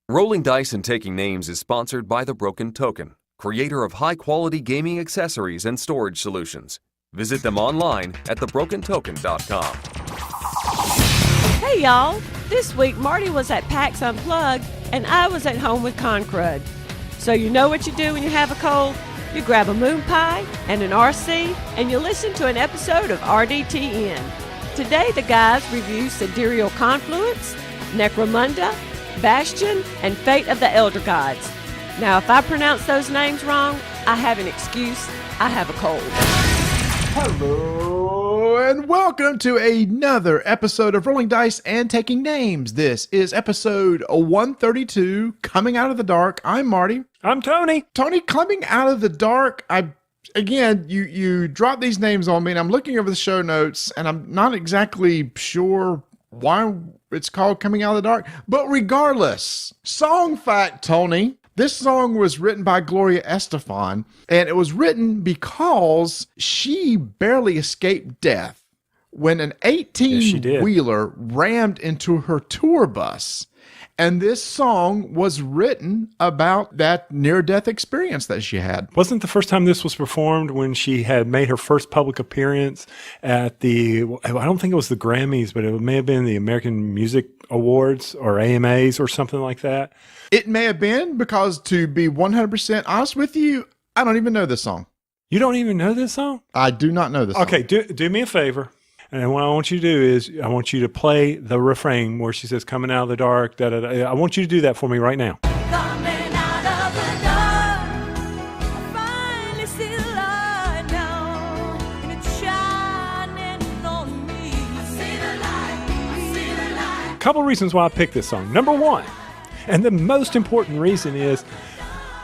Rolling Dice and Taking Names is sponsored by The Broken Token, creator of high-quality gaming accessories and storage solutions. Visit them online at thebrokentoken.com. Hey y'all, this week Marty was at PAX Unplugged and I was at home with Concrud. So you know what you do when you have a cold? You grab a moon pie and an RC and you listen to an episode of RDTN. Today the guys review Sidereal Confluence, Necromunda, Bastion, and Fate of the Elder Gods. Now if I pronounce those names wrong, I have an excuse. I have a cold. Hello and welcome to another episode of Rolling Dice and Taking Names. This is episode 132, Coming Out of the Dark. I'm Marty. I'm Tony. Tony, Coming Out of the Dark. You dropped these names on me and I'm looking over the show notes and I'm not exactly sure why it's called Coming Out of the Dark. But regardless, song fact, Tony. This song was written by Gloria Estefan, and it was written because she barely escaped death when an 18-wheeler rammed into her tour bus. And this song was written about that near-death experience that she had. Wasn't the first time this was performed when she had made her first public appearance at I don't think it was the Grammys, but it may have been the American Music Awards or AMAs or something like that? It may have been, because to be 100% honest with you, I don't even know this song. You don't even know this song? I do not know this song. Okay, do me a favor. And what I want you to do is I want you to play the refrain where she says, coming out of the dark, da, da, da. I want you to do that for me right now. Coming out of the dark, I finally see the light now, and it's shining on me. I see the light, I see the light. Couple reasons why I picked this song. Number one, and the most important reason is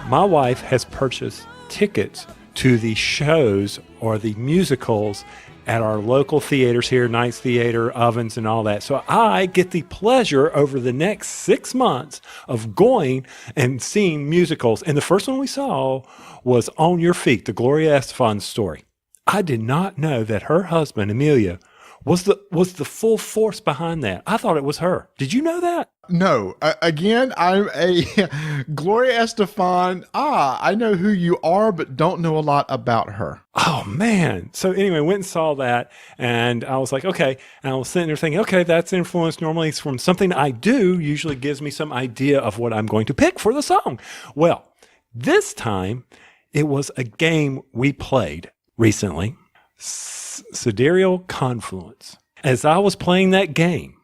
my wife has purchased tickets to the shows or the musicals at our local theaters here, Knights Theater, Ovens, and all that. So I get the pleasure over the next 6 months of going and seeing musicals. And the first one we saw was On Your Feet, the Gloria Estefan story. I did not know that her husband, Amelia, was the full force behind that. I thought it was her. Did you know that? No. Again, I'm a Gloria Estefan. I know who you are, but don't know a lot about her. Oh, man. So anyway, went and saw that, and I was like, okay. And I was sitting there thinking, okay, that's influence normally from something I do, usually gives me some idea of what I'm going to pick for the song. Well, this time, it was a game we played recently, Sidereal Confluence. As I was playing that game,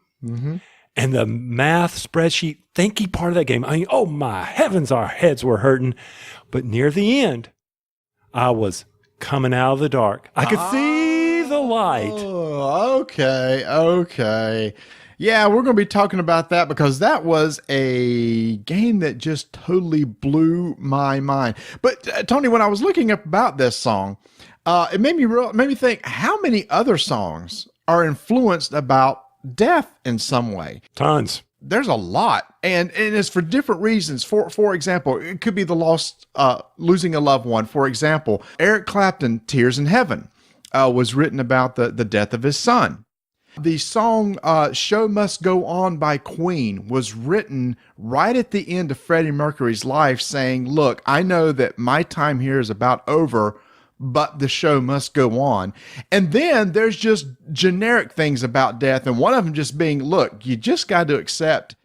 and the math spreadsheet thinky part of that game, I mean, oh my heavens, our heads were hurting. But near the end, I was coming out of the dark. I could see the light. Oh, okay. Yeah, we're going to be talking about that because that was a game that just totally blew my mind. But Tony, when I was looking up about this song, it made me think, how many other songs are influenced about death in some way? Tons. There's a lot, and it's for different reasons. For example, it could be the lost, losing a loved one. For example, Eric Clapton, Tears in Heaven, was written about the death of his son. The song Show Must Go On by Queen was written right at the end of Freddie Mercury's life, saying, look, I know that my time here is about over, but the show must go on. And then there's just generic things about death. And one of them just being, look, you just got to accept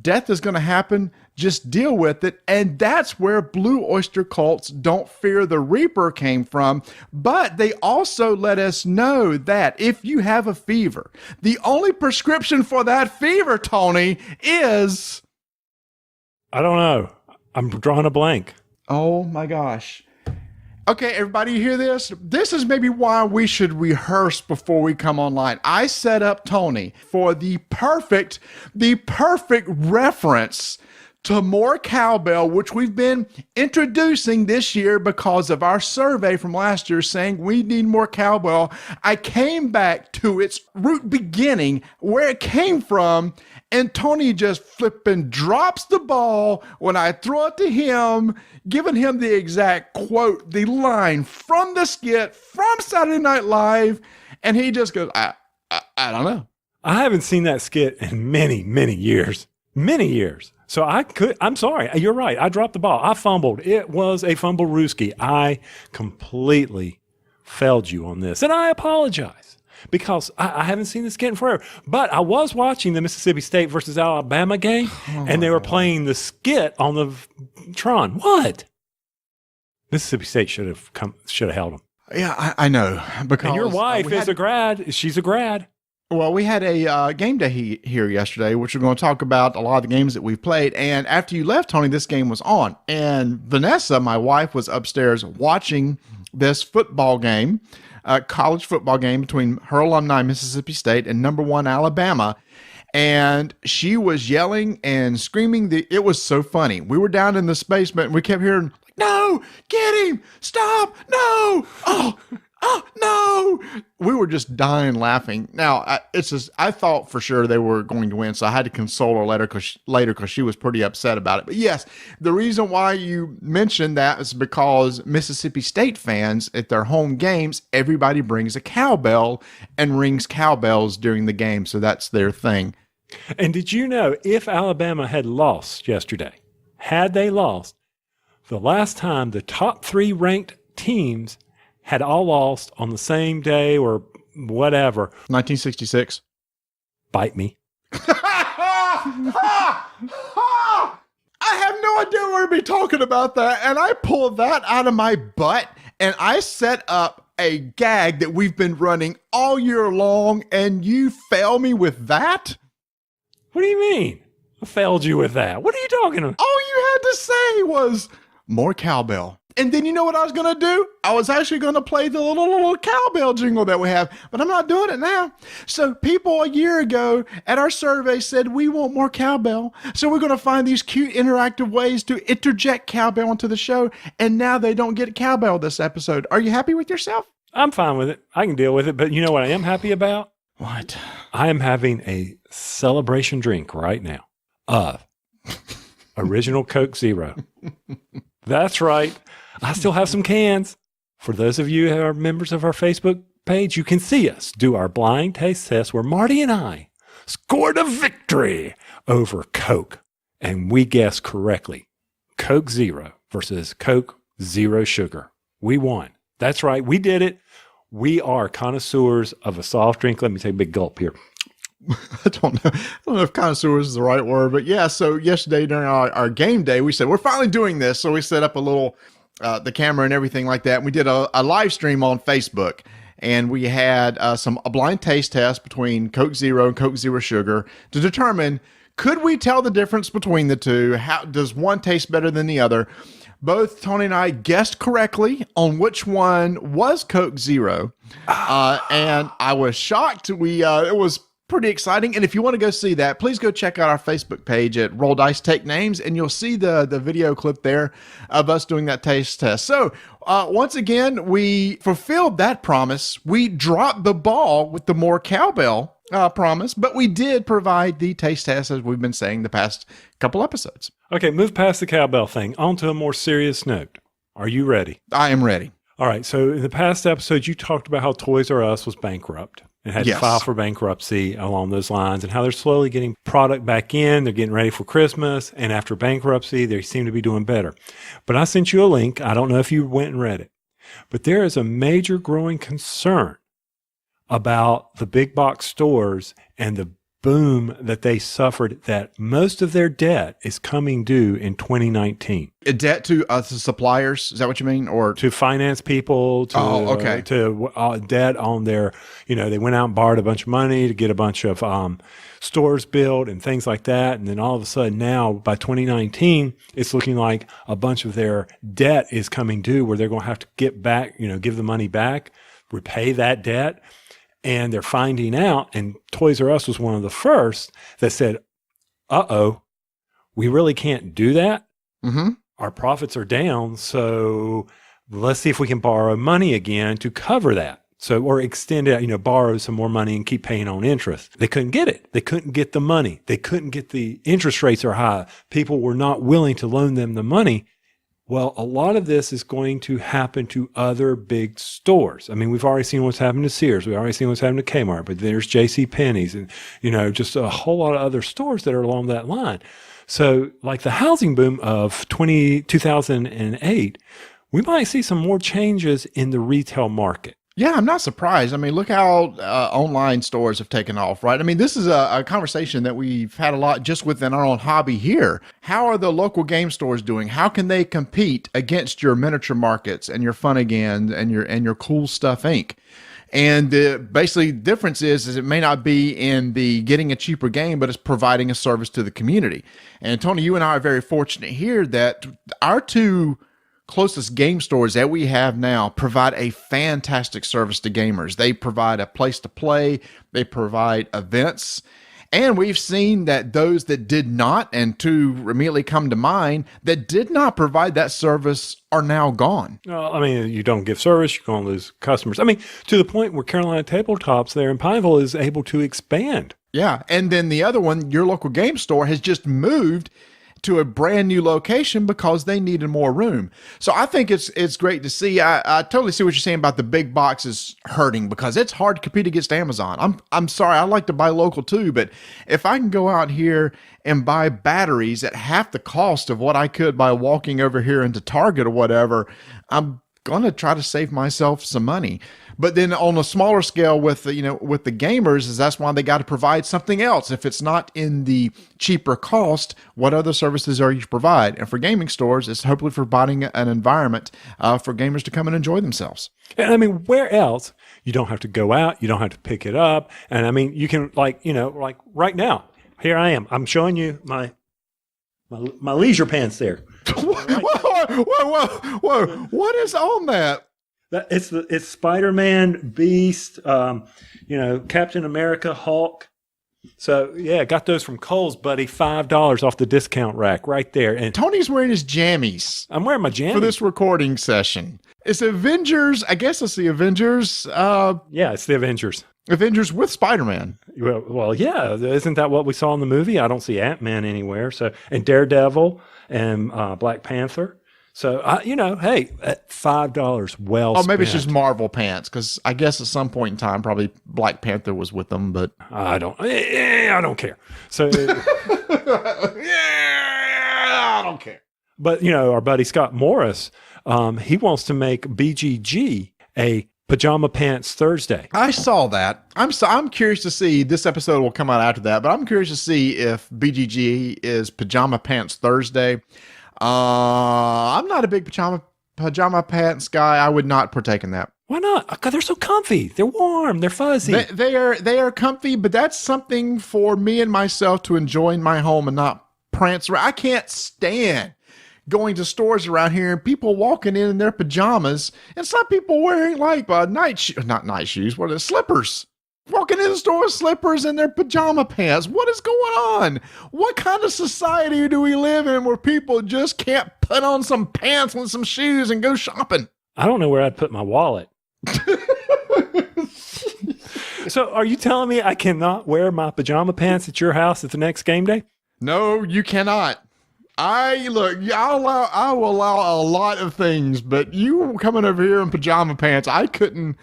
death is going to happen. Just deal with it. And that's where Blue Oyster Cult's Don't Fear the Reaper came from. But they also let us know that if you have a fever, the only prescription for that fever, Tony, is... I don't know. I'm drawing a blank. Oh my gosh. Okay, everybody, you hear this? This is maybe why we should rehearse before we come online. I set up Tony for the perfect reference to more cowbell, which we've been introducing this year because of our survey from last year saying we need more cowbell. I came back to its root beginning, where it came from, and Tony just flipping drops the ball when I throw it to him, giving him the exact quote, the line from the skit from Saturday Night Live, and he just goes, I don't know. I haven't seen that skit in many, many years. Many years. So I'm sorry. You're right. I dropped the ball. I fumbled. It was a fumble rooski. I completely failed you on this. And I apologize because I haven't seen this skit in forever. But I was watching the Mississippi State versus Alabama game, and they were playing the skit on the Tron. What? Mississippi State should have held them. Yeah, I know. Because and your wife is a grad. She's a grad. Well, we had a game day here yesterday, which we're going to talk about a lot of the games that we've played. And after you left, Tony, this game was on. And Vanessa, my wife, was upstairs watching this football game, college football game between her alumni, Mississippi State, and number 1 Alabama. And she was yelling and screaming. It was so funny. We were down in the basement, and we kept hearing, no, get him, stop, no, oh, no. We were just dying laughing. Now, I thought for sure they were going to win, so I had to console her later because she was pretty upset about it. But yes, the reason why you mentioned that is because Mississippi State fans, at their home games, everybody brings a cowbell and rings cowbells during the game, so that's their thing. And did you know if Alabama had lost yesterday, had they lost, the last time the top 3 ranked teams had all lost on the same day or whatever. 1966. Bite me. I have no idea where to be talking about that. And I pulled that out of my butt and I set up a gag that we've been running all year long. And you fail me with that? What do you mean? I failed you with that. What are you talking about? All you had to say was more cowbell. And then you know what I was going to do? I was actually going to play the little cowbell jingle that we have, but I'm not doing it now. So people a year ago at our survey said we want more cowbell. So we're going to find these cute interactive ways to interject cowbell into the show. And now they don't get cowbell this episode. Are you happy with yourself? I'm fine with it. I can deal with it. But you know what I am happy about? What? I am having a celebration drink right now of original Coke Zero. That's right. I still have some cans. For those of you who are members of our Facebook page, you can see us do our blind taste test where Marty and I scored a victory over Coke. And we guessed correctly. Coke Zero versus Coke Zero Sugar. We won. That's right. We did it. We are connoisseurs of a soft drink. Let me take a big gulp here. I don't know if connoisseurs is the right word, but yeah. So yesterday during our game day, we said, we're finally doing this. So we set up a little, the camera and everything like that. And we did a live stream on Facebook, and we had a blind taste test between Coke Zero and Coke Zero Sugar to determine, could we tell the difference between the two? How does one taste better than the other? Both Tony and I guessed correctly on which one was Coke Zero. And I was shocked. It was pretty exciting. And if you want to go see that, please go check out our Facebook page at Roll Dice Take Names, and you'll see the video clip there of us doing that taste test. So once again, we fulfilled that promise. We dropped the ball with the more cowbell promise, but we did provide the taste test, as we've been saying the past couple episodes. Okay, move past the cowbell thing. On to a more serious note. Are you ready? I am ready. All right, so in the past episode, you talked about how Toys R Us was bankrupt and had to file for bankruptcy along those lines, and how they're slowly getting product back in. They're getting ready for Christmas, and after bankruptcy, they seem to be doing better. But I sent you a link. I don't know if you went and read it, but there is a major growing concern about the big box stores and the boom that they suffered, that most of their debt is coming due in 2019. A debt to suppliers? Is that what you mean? Or to finance people, to debt on their, they went out and borrowed a bunch of money to get a bunch of stores built and things like that. And then all of a sudden now by 2019, it's looking like a bunch of their debt is coming due, where they're going to have to get back, give the money back, repay that debt. And they're finding out, and Toys R Us was one of the first that said, we really can't do that. Mm-hmm. Our profits are down, so let's see if we can borrow money again to cover that. So, or extend it, borrow some more money and keep paying on interest. They couldn't get it. They couldn't get the money. They couldn't get the interest rates are high. People were not willing to loan them the money. Well, a lot of this is going to happen to other big stores. I mean, we've already seen what's happened to Sears. We've already seen what's happened to Kmart, but there's JCPenney's and, just a whole lot of other stores that are along that line. So like the housing boom of 2008, we might see some more changes in the retail market. Yeah, I'm not surprised. I mean, look how online stores have taken off, right? I mean, this is a conversation that we've had a lot just within our own hobby here. How are the local game stores doing? How can they compete against your miniature markets and your Funagain and your Cool Stuff Inc.? And basically, the difference is it may not be in the getting a cheaper game, but it's providing a service to the community. And Tony, you and I are very fortunate here that our two closest game stores that we have now provide a fantastic service to gamers. They provide a place to play, they provide events, and we've seen that those that did not, and two immediately come to mind, that did not provide that service are now gone. Well, I mean, you don't give service, you're going to lose customers. I mean, to the point where Carolina Tabletops there in Pineville is able to expand. Yeah, and then the other one, your local game store, has just moved to a brand new location because they needed more room. So I think it's great to see. I totally see what you're saying about the big boxes hurting because it's hard to compete against Amazon. I'm sorry, I like to buy local too, but if I can go out here and buy batteries at half the cost of what I could by walking over here into Target or whatever, I'm going to try to save myself some money. But then on a smaller scale with the gamers, is that's why they got to provide something else. If it's not in the cheaper cost, what other services are you to provide? And for gaming stores, it's hopefully providing an environment for gamers to come and enjoy themselves. And I mean, where else? You don't have to go out. You don't have to pick it up. And I mean, you can like right now, here I am. I'm showing you my leisure pants there. Whoa. What is on that? It's Spider-Man, Beast, Captain America, Hulk. So yeah, got those from Kohl's, buddy. $5 off the discount rack right there. And Tony's wearing his jammies. I'm wearing my jammies for this recording session. It's Avengers. I guess it's the Avengers. Yeah, it's the Avengers. Avengers with Spider-Man. Well, yeah. Isn't that what we saw in the movie? I don't see Ant-Man anywhere. So, and Daredevil and Black Panther. So, hey, at $5, well spent. Oh, maybe it's just Marvel pants, because I guess at some point in time, probably Black Panther was with them, but... I don't care. So... I don't care. But, our buddy Scott Morris, he wants to make BGG a Pajama Pants Thursday. I saw that. I'm curious to see, this episode will come out after that, but I'm curious to see if BGG is Pajama Pants Thursday. I'm not a big pajama pants guy. I would not partake in that. Why not? Because they're so comfy. They're warm. They're fuzzy. They are comfy, but that's something for me and myself to enjoy in my home and not prance around. I can't stand going to stores around here and people walking in their pajamas, and some people wearing like not night shoes, what are they, slippers. Walking in the store with slippers and their pajama pants. What is going on? What kind of society do we live in where people just can't put on some pants and some shoes and go shopping? I don't know where I'd put my wallet. So are you telling me I cannot wear my pajama pants at your house at the next game day? No, you cannot. I will allow a lot of things, but you coming over here in pajama pants, I couldn't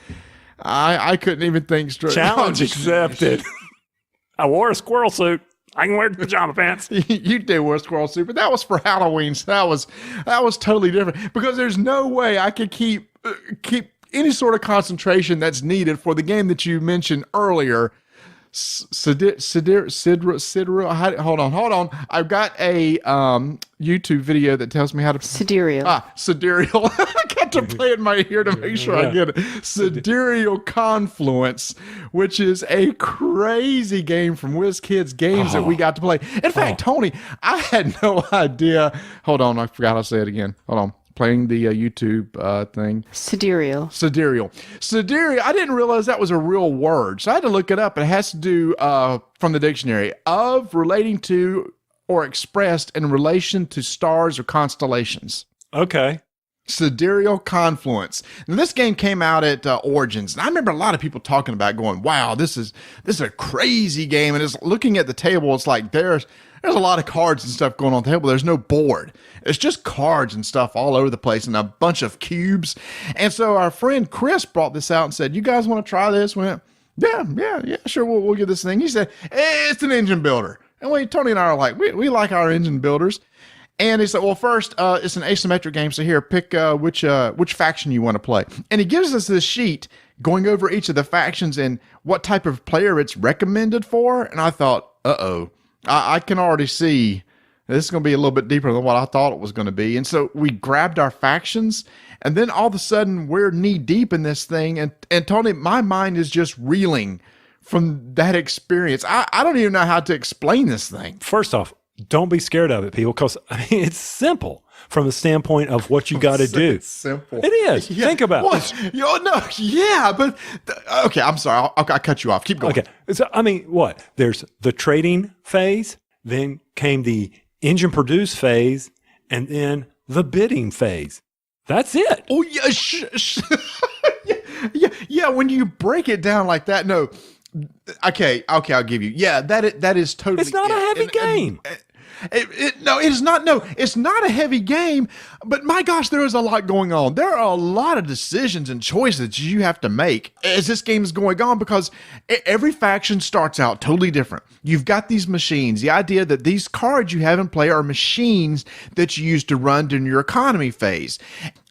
even think straight. Challenge accepted. I wore a squirrel suit. I can wear pajama pants. You did wear a squirrel suit, but that was for Halloween. So that was totally different, because there's no way I could keep any sort of concentration that's needed for the game that you mentioned earlier. Sidereal. Hold on. I've got a YouTube video that tells me how to Sidereal. Sidereal. I got to play it in my ear to make sure I get it. Sidereal Confluence, which is a crazy game from WizKids Games that we got to play. In fact, Tony, I had no idea. Hold on, I forgot how to say it again. Hold on. Playing the YouTube thing. Sidereal. I didn't realize that was a real word, so I had to look it up. It has to do, from the dictionary, of relating to or expressed in relation to stars or constellations. Okay. Sidereal Confluence. Now, this game came out at Origins, and I remember a lot of people talking about going, wow, this is a crazy game. And it's looking at the table, it's like there's a lot of cards and stuff going on the table. There's no board. It's just cards and stuff all over the place and a bunch of cubes. And so our friend Chris brought this out and said, you guys want to try this? We went, yeah, sure, we'll get this thing. He said, it's an engine builder. And Tony and I are like, we like our engine builders. And he said, well, first, it's an asymmetric game. So here, pick which faction you want to play. And he gives us this sheet going over each of the factions and what type of player it's recommended for. And I thought, I can already see this is going to be a little bit deeper than what I thought it was going to be. And so we grabbed our factions, and then all of a sudden we're knee deep in this thing. And Tony, my mind is just reeling from that experience. I don't even know how to explain this thing. First off, don't be scared of it, people, because it's simple from the standpoint of what you got to do. It's simple. It is. Yeah. Think about it. But okay, I'm sorry. I'll cut you off. Keep going. Okay. So, There's the trading phase, then came the engine produce phase, and then the bidding phase. That's it. Oh, yeah. Yeah. When you break it down like that, no. Okay, I'll give you. Yeah, that is totally. It's not a heavy game. No, it is not. No, it's not a heavy game. But my gosh, there is a lot going on. There are a lot of decisions and choices you have to make as this game is going on, because every faction starts out totally different. You've got these machines. The idea that these cards you have in play are machines that you use to run during your economy phase.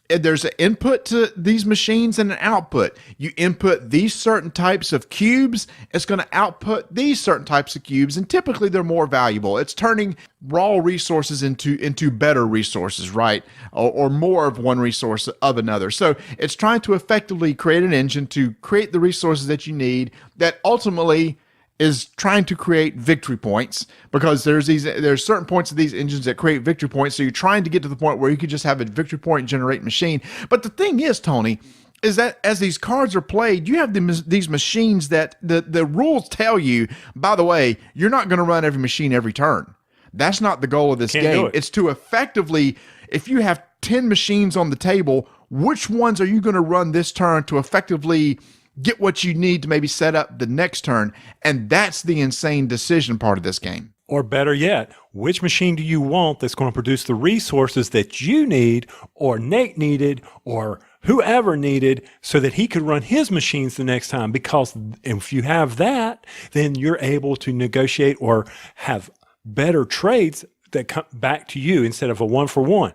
There's an input to these machines and an output. You input these certain types of cubes, it's going to output these certain types of cubes, and typically they're more valuable. It's turning raw resources into better resources, right? Or more of one resource of another. So it's trying to effectively create an engine to create the resources that you need that ultimately is trying to create victory points, because there's certain points of these engines that create victory points. So you're trying to get to the point where you could just have a victory point generate machine. But the thing is, Tony, is that as these cards are played, you have these machines that the rules tell you, by the way, you're not going to run every machine every turn. That's not the goal of this game. It's to effectively, if you have 10 machines on the table, which ones are you going to run this turn to effectively get what you need to maybe set up the next turn? And that's the insane decision part of this game. Or better yet, which machine do you want that's going to produce the resources that you need, or Nate needed, or whoever needed, so that he could run his machines the next time? Because if you have that, then you're able to negotiate or have better trades that come back to you instead of a 1-for-1.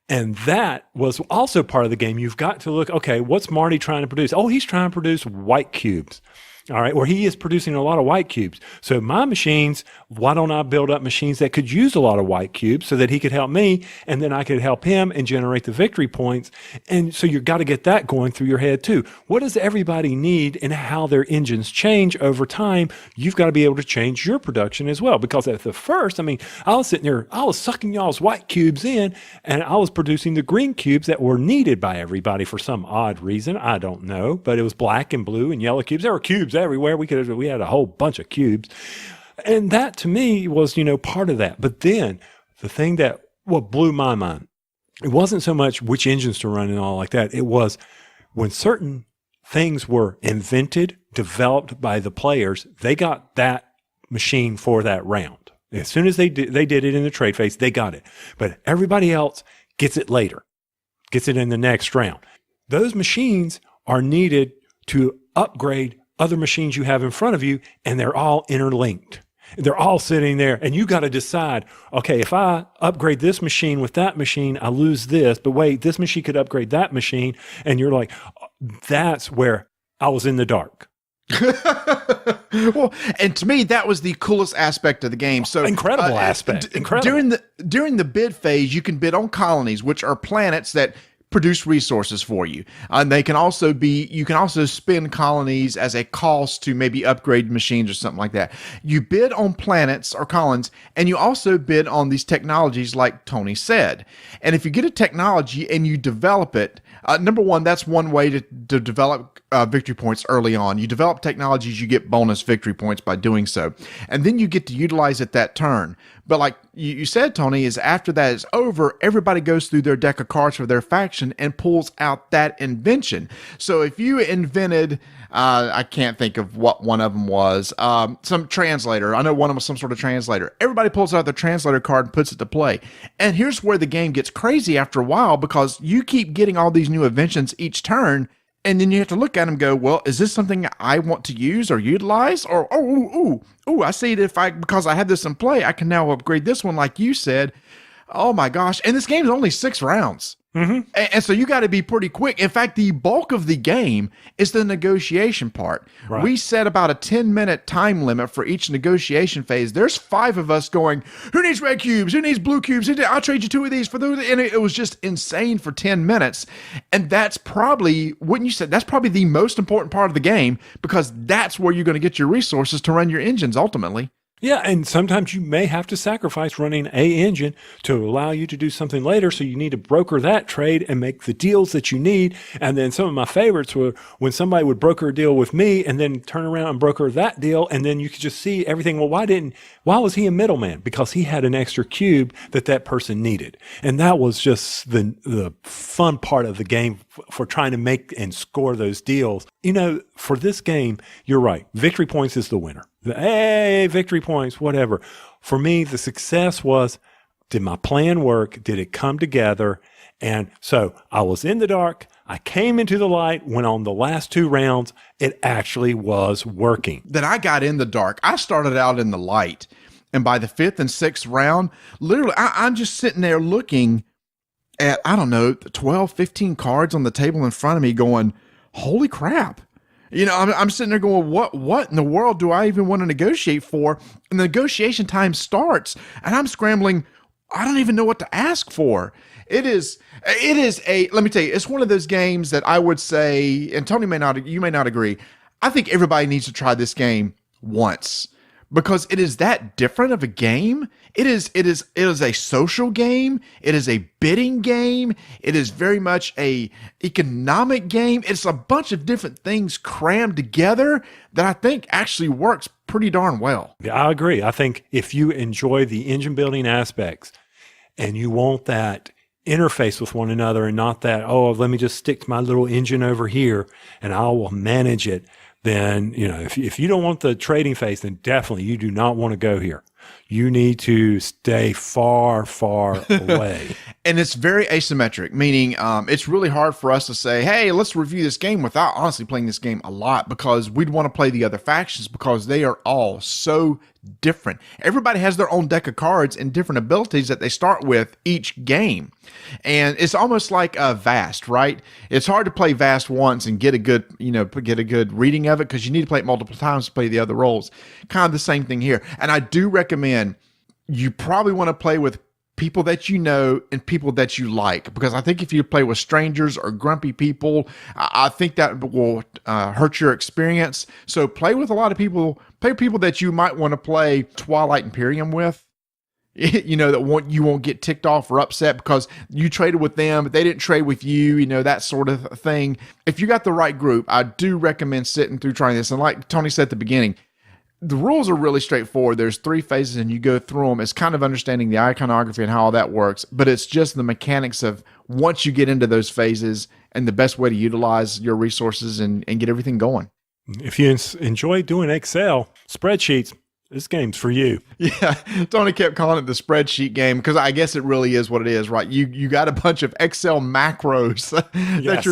And that was also part of the game. You've got to look, okay, what's Marty trying to produce? Oh, he's trying to produce white cubes. All right, or he is producing a lot of white cubes. So my machines, why don't I build up machines that could use a lot of white cubes so that he could help me, and then I could help him and generate the victory points? And so you've got to get that going through your head too. What does everybody need and how their engines change over time? You've got to be able to change your production as well. Because at the first, I was sitting there, I was sucking y'all's white cubes in, and I was producing the green cubes that were needed by everybody for some odd reason. I don't know, but it was black and blue and yellow cubes. There were cubes everywhere. We had a whole bunch of cubes. And that to me was, part of that. But then the thing that blew my mind, it wasn't so much which engines to run and all like that. It was when certain things were invented, developed by the players, they got that machine for that round. As soon as they did it in the trade phase, they got it. But everybody else gets it later, gets it in the next round. Those machines are needed to upgrade other machines you have in front of you, and they're all interlinked. They're all sitting there, and you got to decide, okay, if I upgrade this machine with that machine, I lose this, but wait, this machine could upgrade that machine, and you're like, that's where I was in the dark. Well, and to me, that was the coolest aspect of the game. So incredible aspect. Incredible. During the bid phase, you can bid on colonies, which are planets that produce resources for you. And you can also spend colonies as a cost to maybe upgrade machines or something like that. You bid on planets or colonies, and you also bid on these technologies like Tony said. And if you get a technology and you develop it, number one, that's one way to develop victory points early on. You develop technologies, you get bonus victory points by doing so. And then you get to utilize it that turn. But like you said, Tony, is after that is over, everybody goes through their deck of cards for their faction and pulls out that invention. So if you invented, I can't think of what one of them was, some translator. I know one of them was some sort of translator. Everybody pulls out their translator card and puts it to play. And here's where the game gets crazy after a while, because you keep getting all these new inventions each turn, And then you have to look at them and go, well, is this something I want to use or utilize? Or, I see that because I have this in play, I can now upgrade this one like you said. Oh my gosh. And this game is only 6 rounds. Mm-hmm. And so you got to be pretty quick. In fact, the bulk of the game is the negotiation part. Right. We set about a 10-minute time limit for each negotiation phase. There's 5 of us going, who needs red cubes? Who needs blue cubes? I'll trade you 2 of these for those. And it was just insane for 10 minutes. And that's probably, wouldn't you say, that's probably the most important part of the game, because that's where you're going to get your resources to run your engines ultimately. Yeah, and sometimes you may have to sacrifice running a engine to allow you to do something later, so you need to broker that trade and make the deals that you need. And then some of my favorites were when somebody would broker a deal with me and then turn around and broker that deal, and then you could just see everything. Well, why was he a middleman? Because he had an extra cube that person needed. And that was just the fun part of the game for trying to make and score those deals. You know, for this game, you're right. Victory points is the winner. Hey, victory points, whatever. For me, the success was, did my plan work? Did it come together? And so I was in the dark. I came into the light. When on the last 2 rounds, it actually was working. Then I got in the dark. I started out in the light. And by the 5th and 6th round, literally, I'm just sitting there looking at, I don't know, 12, 15 cards on the table in front of me going, holy crap. You know, I'm sitting there going, what in the world do I even want to negotiate for? And the negotiation time starts, and I'm scrambling. I don't even know what to ask for. It is let me tell you, it's one of those games that I would say, and Tony you may not agree. I think everybody needs to try this game once, because it is that different of a game. It is a social game. It is a bidding game. It is very much a economic game. It's a bunch of different things crammed together that I think actually works pretty darn well. Yeah, I agree. I think if you enjoy the engine building aspects and you want that interface with one another and not that, let me just stick my little engine over here and I will manage it, then, you know, if you don't want the trading phase, then definitely you do not want to go here. You need to stay far, far away. And it's very asymmetric, meaning it's really hard for us to say, hey, let's review this game without honestly playing this game a lot, because we'd want to play the other factions because they are all so different. Everybody has their own deck of cards and different abilities that they start with each game. And it's almost like a Vast, right? It's hard to play Vast once and get a good reading of it, because you need to play it multiple times to play the other roles. Kind of the same thing here. And I do recommend you probably want to play with people that you know and people that you like, because I think if you play with strangers or grumpy people, I think that will hurt your experience. So play with a lot of people, play with people that you might want to play Twilight Imperium with. You know, you won't get ticked off or upset because you traded with them, but they didn't trade with you, you know, that sort of thing. If you got the right group, I do recommend sitting through trying this. And like Tony said at the beginning, the rules are really straightforward. There's 3 phases and you go through them. It's kind of understanding the iconography and how all that works, but it's just the mechanics of once you get into those phases and the best way to utilize your resources and get everything going. If you enjoy doing Excel spreadsheets, this game's for you. Yeah, Tony kept calling it the spreadsheet game because I guess it really is what it is, right? You got a bunch of Excel macros that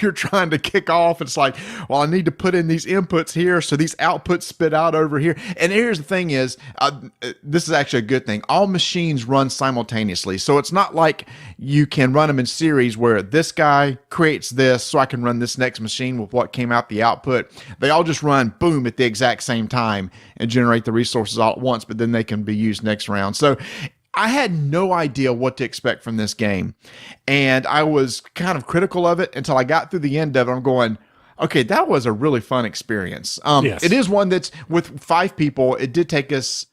you're trying to kick off. It's like, well, I need to put in these inputs here, so these outputs spit out over here. And here's the thing is, this is actually a good thing. All machines run simultaneously, so it's not like you can run them in series where this guy creates this, so I can run this next machine with what came out the output. They all just run boom at the exact same time and generate the resources all at once, but then they can be used next round. So I had no idea what to expect from this game, and I was kind of critical of it until I got through the end of it. I'm going, okay, that was a really fun experience. Yes. It is one that's with 5 people. It did take us,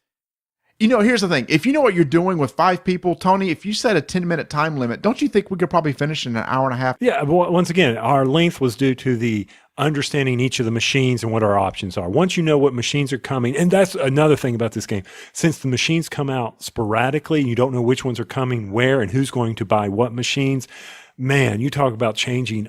you know, here's the thing. If you know what you're doing with 5 people, Tony, if you set a 10-minute time limit, don't you think we could probably finish in an hour and a half? Yeah. Well, once again, our length was due to the understanding each of the machines and what our options are. Once you know what machines are coming, and that's another thing about this game, since the machines come out sporadically, you don't know which ones are coming where and who's going to buy what machines. Man, you talk about changing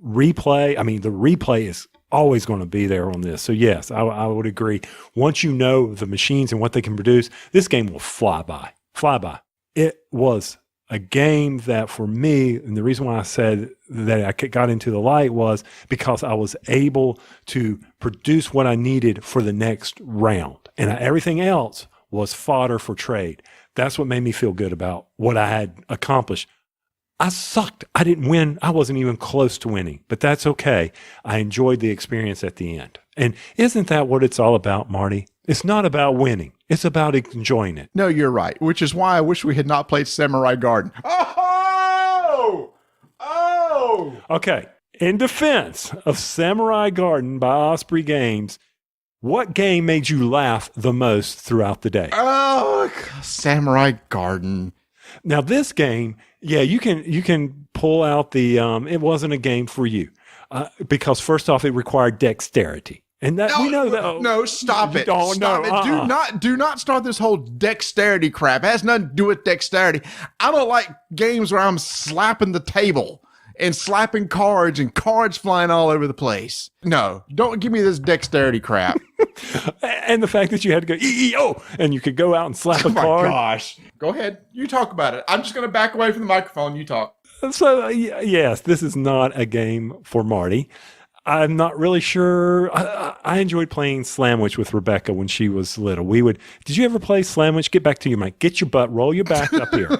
replay. I mean, the replay is always going to be there on this. So yes, I would agree. Once you know the machines and what they can produce, this game will fly by. It was a game that for me, and the reason why I said that I got into the light was because I was able to produce what I needed for the next round. And everything else was fodder for trade. That's what made me feel good about what I had accomplished. I sucked. I didn't win. I wasn't even close to winning, but that's okay. I enjoyed the experience at the end. And isn't that what it's all about, Marty? It's not about winning. It's about enjoying it. No, you're right, which is why I wish we had not played Samurai Garden. Oh! Okay. In defense of Samurai Garden by Osprey Games, what game made you laugh the most throughout the day? Oh, Samurai Garden. Now this game, yeah, you can pull out the. It wasn't a game for you because first off, it required dexterity, and that we know that. No, stop it! Oh, Stop it! Do not start this whole dexterity crap. It has nothing to do with dexterity. I don't like games where I'm slapping the table and slapping cards and cards flying all over the place. No, don't give me this dexterity crap. And the fact that you had to go EEO and you could go out and slap a card. Oh my gosh. Go ahead. You talk about it. I'm just going to back away from the microphone. You talk. So, yes, this is not a game for Marty. I'm not really sure. I enjoyed playing Slamwich with Rebecca when she was little. Did you ever play Slamwich? Get back to you, Mike. Get your butt, roll your back up here.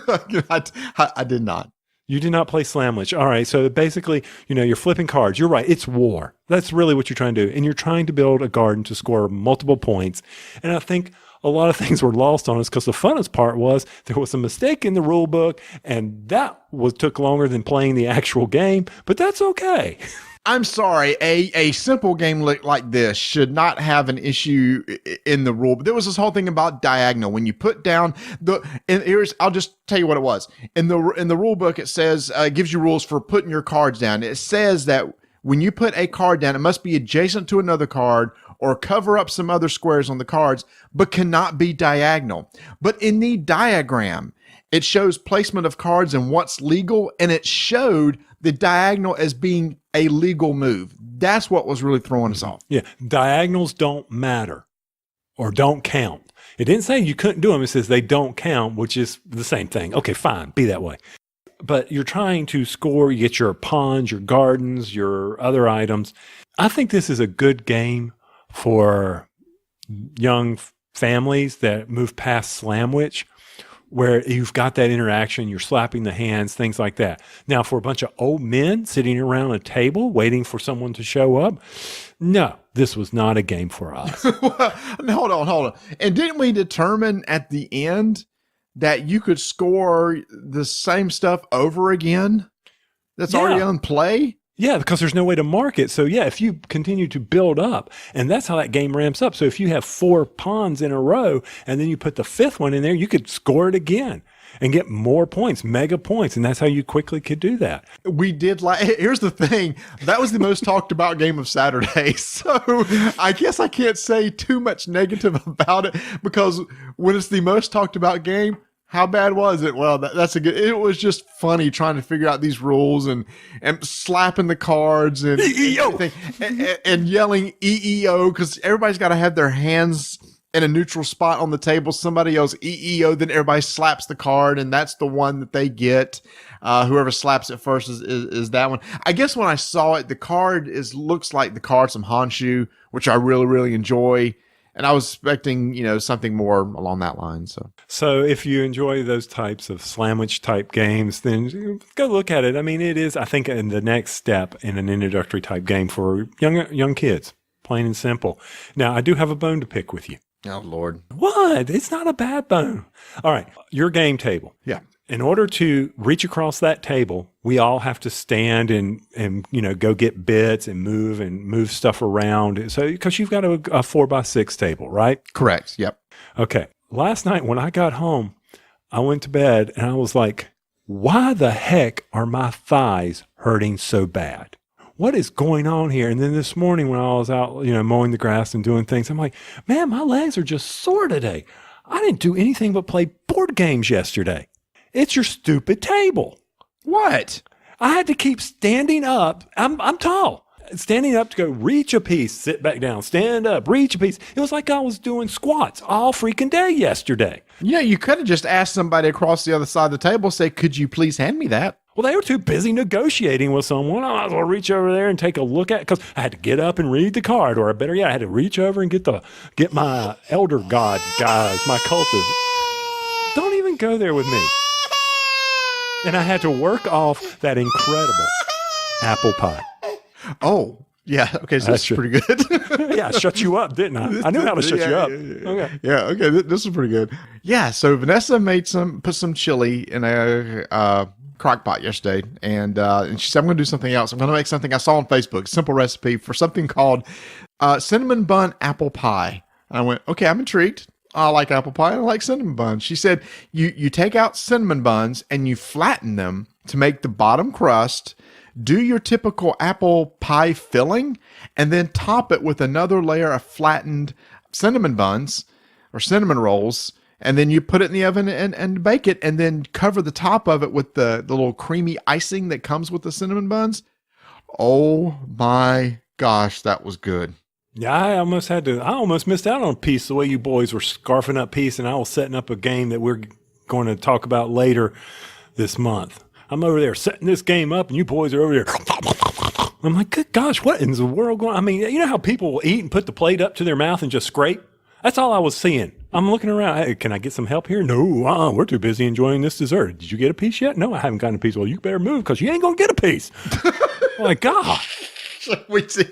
I did not. You did not play Slamwich. All right. So basically, you're flipping cards. You're right. It's war. That's really what you're trying to do. And you're trying to build a garden to score multiple points. And I think a lot of things were lost on us because the funnest part was there was a mistake in the rule book, and that took longer than playing the actual game. But that's okay. I'm sorry, a simple game like this should not have an issue in the rule. But there was this whole thing about diagonal. When you put down I'll just tell you what it was. In the rule book, it says, gives you rules for putting your cards down. It says that when you put a card down, it must be adjacent to another card or cover up some other squares on the cards, but cannot be diagonal. But in the diagram, it shows placement of cards and what's legal, and it showed the diagonal as being a legal move. That's what was really throwing us off. Yeah, diagonals don't matter or don't count. It didn't say you couldn't do them. It says they don't count, which is the same thing. Okay, fine, be that way. But you're trying to score, you get your pawns, your gardens, your other items. I think this is a good game for young families that move past Slamwich, where you've got that interaction, you're slapping the hands, things like that. Now, for a bunch of old men sitting around a table waiting for someone to show up, no, this was not a game for us. Hold on. And didn't we determine at the end that you could score the same stuff over again that's already on play? Yeah, because there's no way to mark it. So yeah, if you continue to build up, and that's how that game ramps up. So if you have 4 pawns in a row, and then you put the 5th one in there, you could score it again and get more points, mega points. And that's how you quickly could do that. We did here's the thing. That was the most talked about game of Saturday. So I guess I can't say too much negative about it, because when it's the most talked about game, how bad was it? Well, that's it was just funny trying to figure out these rules and slapping the cards and and yelling EEO, because everybody's got to have their hands in a neutral spot on the table. Somebody yells EEO, then everybody slaps the card, and that's the one that they get. Whoever slaps it first is that one. I guess when I saw it, the card looks like the card from Honshu, which I really, really enjoy. And I was expecting, something more along that line. So if you enjoy those types of Slamwich type games, then go look at it. I mean, it is, I think, in the next step in an introductory type game for young kids, plain and simple. Now, I do have a bone to pick with you. Oh, Lord. What? It's not a bad bone. All right. Your game table. Yeah. In order to reach across that table, we all have to stand and go get bits and move stuff around. So, because you've got a 4x6 table, right? Correct. Yep. Okay. Last night when I got home, I went to bed and I was like, why the heck are my thighs hurting so bad? What is going on here? And then this morning when I was out, mowing the grass and doing things, I'm like, man, my legs are just sore today. I didn't do anything but play board games yesterday. It's your stupid table. What? I had to keep standing up. I'm tall. standing up to go reach a piece, sit back down, stand up, reach a piece. It was like I was doing squats all freaking day yesterday. Yeah, you could have just asked somebody across the other side of the table, say, could you please hand me that? Well, they were too busy negotiating with someone. I might as well reach over there and take a look at it, because I had to get up and read the card, or better yet, I had to reach over and get my elder god guys, my cultists. Don't even go there with me. And I had to work off that incredible apple pie. Oh, yeah. Okay, so that's pretty good. Yeah, I shut you up, didn't I? I knew how to shut you up. Okay. Yeah, okay, this is pretty good. Yeah, so Vanessa put some chili in a crock pot yesterday, and she said, I'm going to do something else. I'm going to make something I saw on Facebook, simple recipe for something called cinnamon bun apple pie. And I went, okay, I'm intrigued. I like apple pie and I like cinnamon buns. She said, you take out cinnamon buns and you flatten them to make the bottom crust, do your typical apple pie filling, and then top it with another layer of flattened cinnamon buns or cinnamon rolls. And then you put it in the oven and bake it, and then cover the top of it with the little creamy icing that comes with the cinnamon buns. Oh my gosh, that was good. Yeah, I almost missed out on peace the way you boys were scarfing up peace, and I was setting up a game that we're going to talk about later this month. I'm over there setting this game up, and you boys are over there. I'm like, good gosh, what in the world going on? I mean, you know how people will eat and put the plate up to their mouth and just scrape? That's all I was seeing. I'm looking around. Hey, can I get some help here? No, we're too busy enjoying this dessert. Did you get a piece yet? No, I haven't gotten a piece. Well, you better move because you ain't going to get a piece. I'm like, God. We see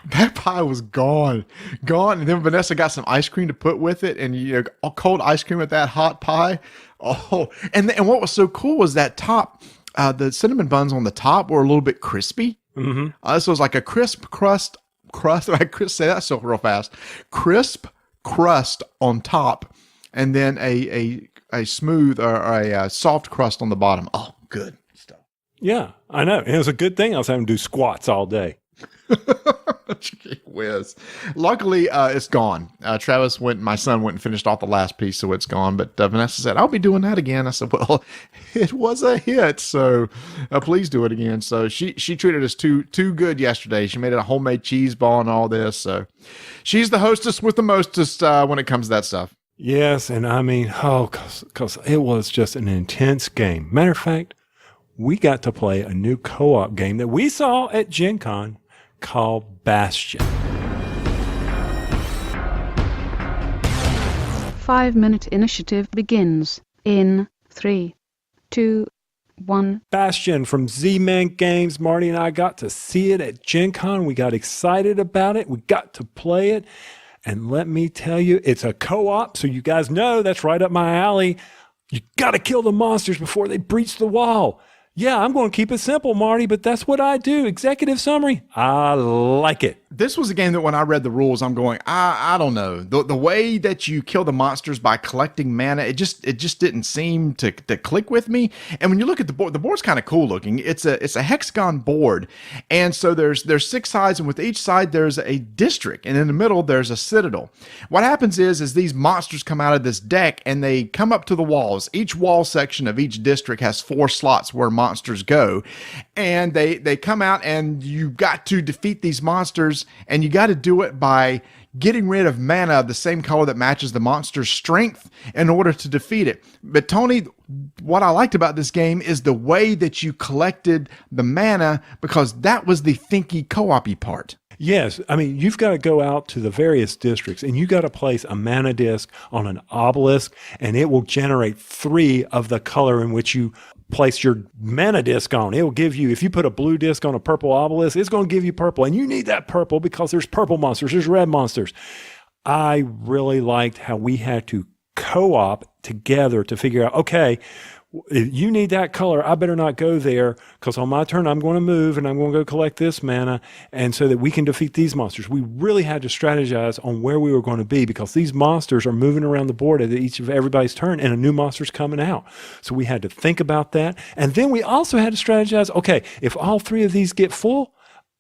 that pie was gone. And then Vanessa got some ice cream to put with it, and cold ice cream with that hot pie. Oh, and what was so cool was that top, the cinnamon buns on the top were a little bit crispy. Mm-hmm. So it was like a crisp crust. I could say that so real fast. Crisp crust on top, and then a smooth or a soft crust on the bottom. Oh, good stuff. Yeah, I know. It was a good thing I was having to do squats all day. Whiz. Luckily, it's gone. My son went and finished off the last piece, so it's gone. But Vanessa said, I'll be doing that again. I said, well, it was a hit, so please do it again. So she treated us too good yesterday. She made it a homemade cheese ball and all this. So she's the hostess with the mostest when it comes to that stuff. Yes, and I mean, because it was just an intense game. Matter of fact, we got to play a new co-op game that we saw at Gen Con called Bastion. 5-minute initiative begins in 3, 2, 1. Bastion from Z-Man Games. Marty and I got to see it at Gen Con. We got excited about it. We got to play it. And let me tell you, it's a co-op, so you guys know that's right up my alley. You got to kill the monsters before they breach the wall. Yeah, I'm going to keep it simple, Marty, but that's what I do. Executive summary. I like it. This was a game that when I read the rules, I'm going, I don't know. The way that you kill the monsters by collecting mana, it just didn't seem to click with me. And when you look at the board's kind of cool looking. It's a hexagon board. And so there's 6 sides, and with each side there's a district, and in the middle there's a citadel. What happens is these monsters come out of this deck and they come up to the walls. Each wall section of each district has 4 slots where monsters go, and they come out, and you've got to defeat these monsters, and you got to do it by getting rid of mana of the same color that matches the monster's strength in order to defeat it. But Tony, what I liked about this game is the way that you collected the mana, because that was the thinky co-op-y part. Yes, I mean, you've got to go out to the various districts, and you got to place a mana disc on an obelisk, and it will generate 3 of the color in which you place your mana disc on. It will give you, if you put a blue disc on a purple obelisk, it's going to give you purple, and you need that purple because there's purple monsters, there's red monsters. I really liked how we had to co-op together to figure out, okay, if you need that color, I better not go there, because on my turn I'm going to move and I'm going to go collect this mana, and so that we can defeat these monsters. We really had to strategize on where we were going to be, because these monsters are moving around the board at each of everybody's turn, and a new monster's coming out. So we had to think about that. And then we also had to strategize, okay, if all 3 of these get full,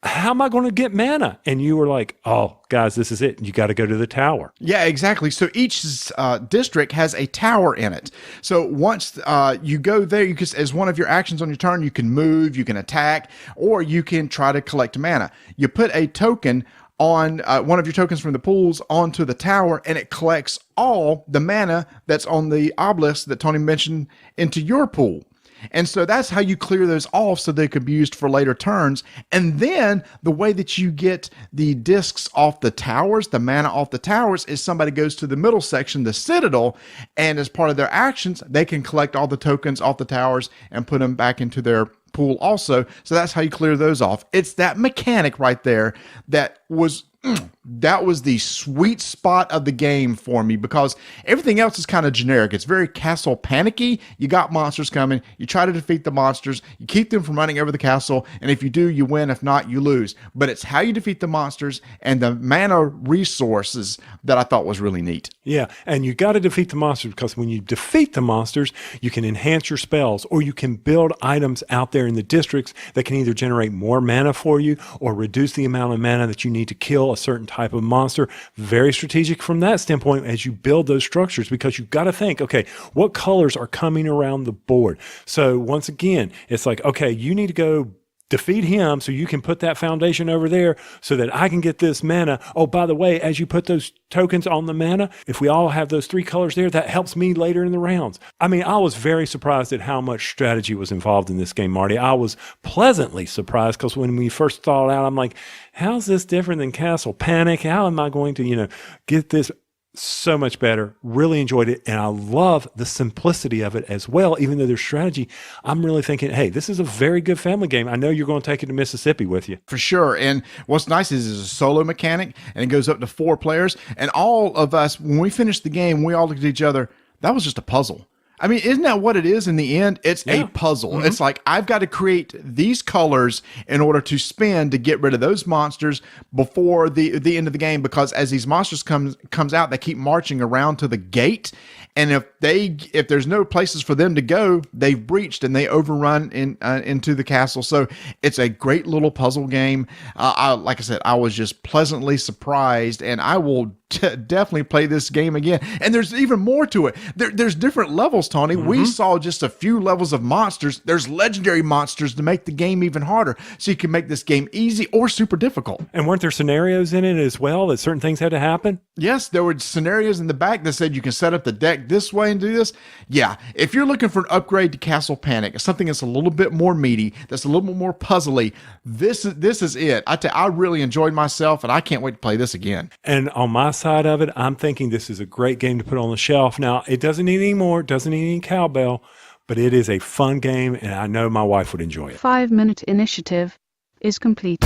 how am I going to get mana? And you were like, oh, guys, this is it. You got to go to the tower. Yeah, exactly. So each district has a tower in it. So once you go there, you can, as one of your actions on your turn, you can move, you can attack, or you can try to collect mana. You put a token on one of your tokens from the pools onto the tower, and it collects all the mana that's on the obelisk that Tony mentioned into your pool. And so that's how you clear those off so they could be used for later turns. And then the way that you get the discs off the towers, the mana off the towers, is somebody goes to the middle section, the Citadel, and as part of their actions, they can collect all the tokens off the towers and put them back into their pool also. So that's how you clear those off. It's that mechanic right there that was the sweet spot of the game for me, because everything else is kind of generic. It's very castle panicky. You got monsters coming. You try to defeat the monsters. You keep them from running over the castle. And if you do, you win. If not, you lose. But it's how you defeat the monsters and the mana resources that I thought was really neat. Yeah, and you got to defeat the monsters, because when you defeat the monsters, you can enhance your spells, or you can build items out there in the districts that can either generate more mana for you or reduce the amount of mana that you need to kill a certain type of monster. Very strategic from that standpoint as you build those structures, because you've got to think, okay, what colors are coming around the board? So once again, it's like, okay, you need to go defeat him so you can put that foundation over there so that I can get this mana. Oh, by the way, as you put those tokens on the mana, if we all have those 3 colors there, that helps me later in the rounds. I mean, I was very surprised at how much strategy was involved in this game, Marty. I was pleasantly surprised, because when we first thought it out, I'm like, how's this different than Castle Panic? How am I going to, get this? So much better. Really enjoyed it. And I love the simplicity of it as well. Even though there's strategy, I'm really thinking, hey, this is a very good family game. I know you're going to take it to Mississippi with you. For sure. And what's nice is it's a solo mechanic, and it goes up to 4 players. And all of us, when we finished the game, we all looked at each other. That was just a puzzle. I mean, isn't that what it is in the end? It's a puzzle. Mm-hmm. It's like, I've got to create these colors in order to spend to get rid of those monsters before the end of the game, because as these monsters comes out, they keep marching around to the gate. And if there's no places for them to go, they've breached and they overrun into the castle. So it's a great little puzzle game. Like I said, I was just pleasantly surprised, and I will definitely play this game again. And there's even more to it. There's different levels, Tony. Mm-hmm. We saw just a few levels of monsters. There's legendary monsters to make the game even harder. So you can make this game easy or super difficult. And weren't there scenarios in it as well that certain things had to happen? Yes, there were scenarios in the back that said you can set up the deck this way and do this. Yeah, if you're looking for an upgrade to Castle Panic, something that's a little bit more meaty, that's a little bit more puzzly, this is it. I really enjoyed myself, and I can't wait to play this again. And on my side of it, I'm thinking this is a great game to put on the shelf. Now, it doesn't need any more, doesn't need any cowbell, but it is a fun game, and I know my wife would enjoy it. 5-minute initiative is complete.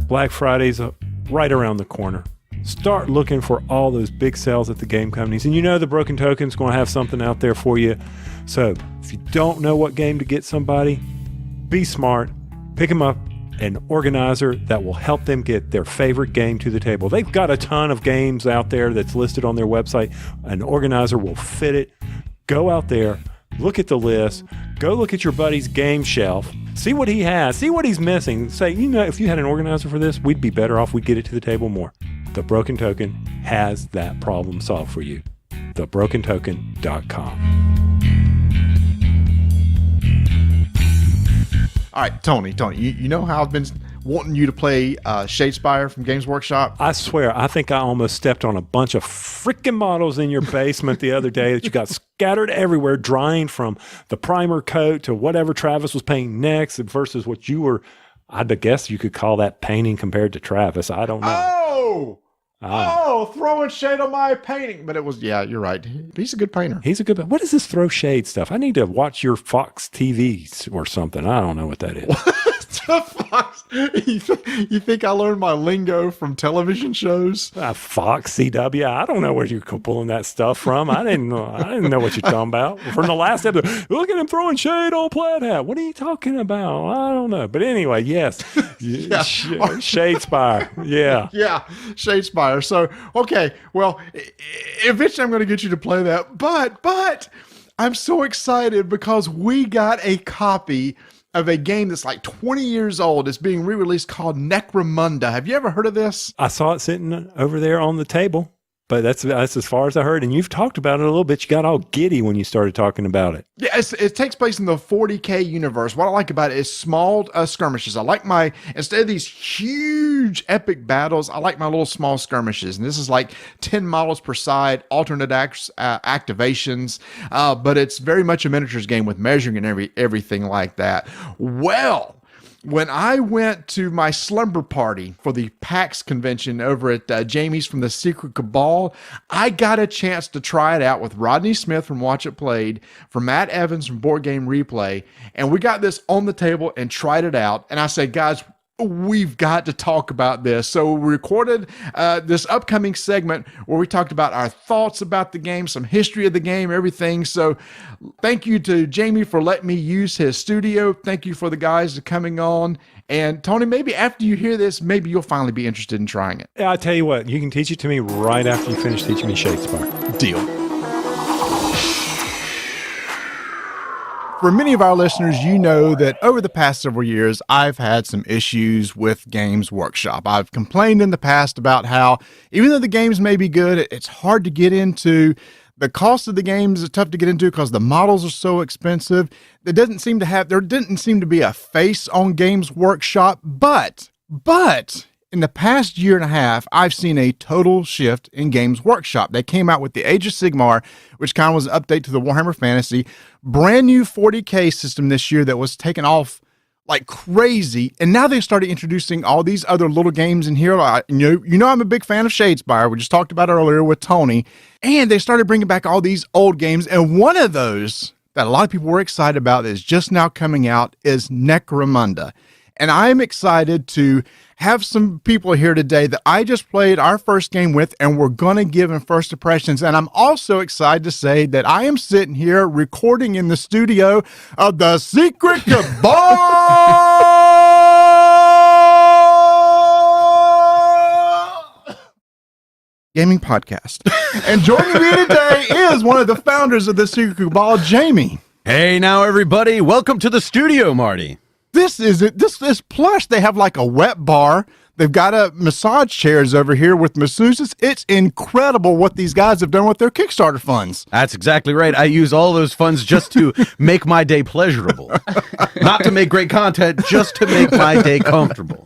Black Friday's right around the corner. Start looking for all those big sales at the game companies. And the Broken Token's going to have something out there for you. So if you don't know what game to get somebody, be smart. Pick them up an organizer that will help them get their favorite game to the table. They've got a ton of games out there that's listed on their website. An organizer will fit it. Go out there, look at the list, go look at your buddy's game shelf, see what he has, see what he's missing. Say, if you had an organizer for this, we'd be better off. We'd get it to the table more. The Broken Token has that problem solved for you. TheBrokenToken.com. All right, Tony, you know how I've been wanting you to play Shadespire from Games Workshop? I swear, I think I almost stepped on a bunch of freaking models in your basement the other day that you got scattered everywhere, drying from the primer coat to whatever Travis was painting next versus what you were, I'd guess you could call that painting compared to Travis. I don't know. Throwing shade on my painting. But it was, yeah, you're right. He's a good painter. What is this throw shade stuff? I need to watch your Fox TV or something. I don't know what that is. Fox? You think I learned my lingo from television shows? Fox, CW. I don't know where you're pulling that stuff from. I didn't know what you're talking about. From the last episode, look at him throwing shade on Plaid Hat. What are you talking about? I don't know. But anyway, yes, Shadespire. Yeah. Yeah, Shadespire. So, okay, well, eventually I'm going to get you to play that. But I'm so excited because we got a copy of a game that's like 20 years old. It's being re-released called Necromunda. Have you ever heard of this? I saw it sitting over there on the table. But that's as far as I heard. And you've talked about it a little bit. You got all giddy when you started talking about it. Yeah, it takes place in the 40K universe. What I like about it is small skirmishes. I like instead of these huge epic battles, I like my little small skirmishes. And this is like 10 models per side, alternate activations. But it's very much a miniatures game with measuring and everything like that. Well, when I went to my slumber party for the PAX convention over at Jamie's from the Secret Cabal, I got a chance to try it out with Rodney Smith from Watch It Played, from Matt Evans from Board Game Replay, and we got this on the table and tried it out. And I said, guys, we've got to talk about this. So we recorded this upcoming segment where we talked about our thoughts about the game, some history of the game, everything. So thank you to Jamie for letting me use his studio. Thank you for the guys coming on. And Tony, maybe after you hear this, maybe you'll finally be interested in trying it. Yeah, I'll tell you what, you can teach it to me right after you finish teaching me Shadespire. Deal. For many of our listeners, you know that over the past several years, I've had some issues with Games Workshop. I've complained in the past about how, even though the games may be good, it's hard to get into. The cost of the games is tough to get into because the models are so expensive. There didn't seem to be a face on Games Workshop, but in the past year and a half, I've seen a total shift in Games Workshop. They came out with the Age of Sigmar, which kind of was an update to the Warhammer Fantasy. Brand new 40K system this year that was taken off like crazy. And now they started introducing all these other little games in here. You know I'm a big fan of Shadespire. We just talked about it earlier with Tony. And they started bringing back all these old games. And one of those that a lot of people were excited about that is just now coming out is Necromunda. And I'm excited to have some people here today that I just played our first game with, and we're going to give them first impressions. And I'm also excited to say that I am sitting here recording in the studio of the Secret Cabal Gaming Podcast. And joining me today is one of the founders of the Secret Cabal, Jamie. Hey now, everybody. Welcome to the studio, Marty. This is it. This is plush. They have like a wet bar. They've got a massage chairs over here with masseuses. It's incredible what these guys have done with their Kickstarter funds. That's exactly right. I use all those funds just to make my day pleasurable. Not to make great content, just to make my day comfortable.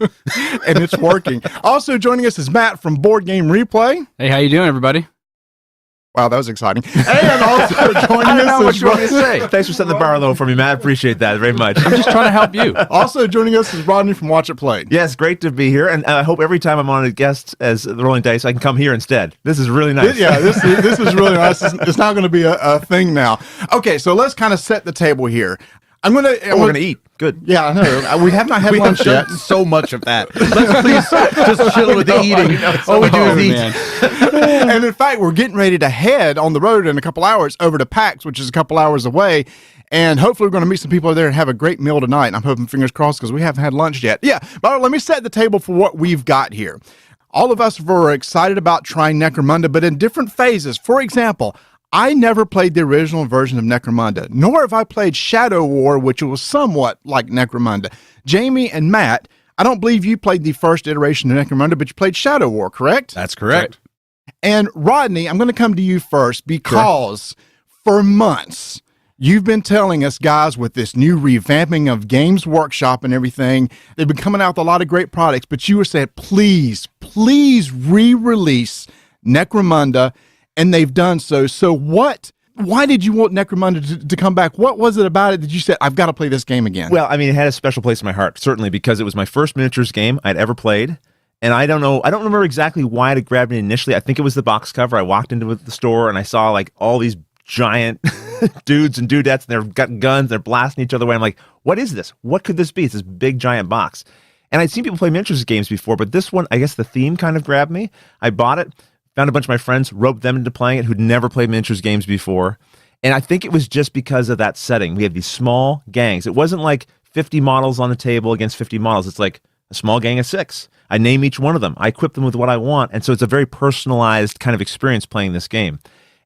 And it's working. Also joining us is Matt from Board Game Replay. Hey, how you doing, everybody? Wow, that was exciting. And also joining us is Thanks for setting the bar low for me, Matt. I appreciate that very much. I'm just trying to help you. Also joining us is Rodney from Watch It Played. Yes, great to be here, and I hope every time I'm on a guest as the Rolling Dice, I can come here instead. This is really nice. This is really nice. It's not going to be a thing now. Okay, so let's kind of set the table here. We're gonna eat. Good. Yeah, I know. We have not had lunch yet. So much of that. Let's please just chill with the eating. All we do is eat. And in fact, we're getting ready to head on the road in a couple hours over to PAX, which is a couple hours away. And hopefully we're going to meet some people there and have a great meal tonight. And I'm hoping, fingers crossed, because we haven't had lunch yet. Yeah, but let me set the table for what we've got here. All of us were excited about trying Necromunda, but in different phases. For example, I never played the original version of Necromunda, nor have I played Shadow War, which was somewhat like Necromunda. Jamie and Matt, I don't believe you played the first iteration of Necromunda, but you played Shadow War, correct? That's correct. And Rodney, I'm going to come to you first because for months, you've been telling us, guys, with this new revamping of Games Workshop and everything, they've been coming out with a lot of great products, but you were saying, please re-release Necromunda. And they've done so. So why did you want Necromunda to come back? What was it about it that you said, I've got to play this game again? Well, I mean, it had a special place in my heart, certainly because it was my first miniatures game I'd ever played. And I don't remember exactly why it grabbed me initially. I think it was the box cover. I walked into the store and I saw like all these giant dudes and dudettes, and they've got guns, they're blasting each other away. I'm like, what is this? What could this be? It's this big giant box. And I'd seen people play miniatures games before, but this one, I guess the theme kind of grabbed me. I bought it. Found a bunch of my friends, roped them into playing it who'd never played miniatures games before. And I think it was just because of that setting. We had these small gangs. It wasn't like 50 models on the table against 50 models. It's like a small gang of 6. I name each one of them. I equip them with what I want. And so it's a very personalized kind of experience playing this game.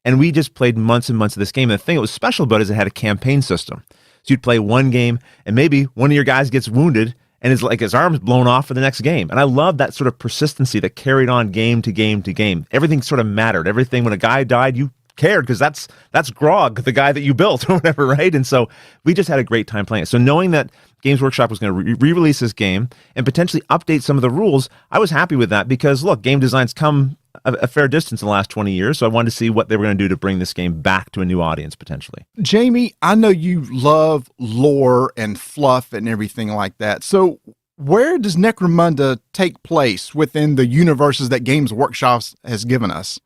And we just played months and months of this game. And the thing that was special about it is it had a campaign system. So you'd play one game, and maybe one of your guys gets wounded, and it's like his arm's blown off for the next game. And I love that sort of persistency that carried on game to game to game. Everything sort of mattered. Everything, when a guy died, you cared because that's Grog, the guy that you built or whatever, right? And so we just had a great time playing it. So knowing that Games Workshop was going to re-release this game and potentially update some of the rules, I was happy with that because, look, game design's come a fair distance in the last 20 years, so I wanted to see what they were going to do to bring this game back to a new audience, potentially. Jamie, I know you love lore and fluff and everything like that. So where does Necromunda take place within the universes that Games Workshop has given us?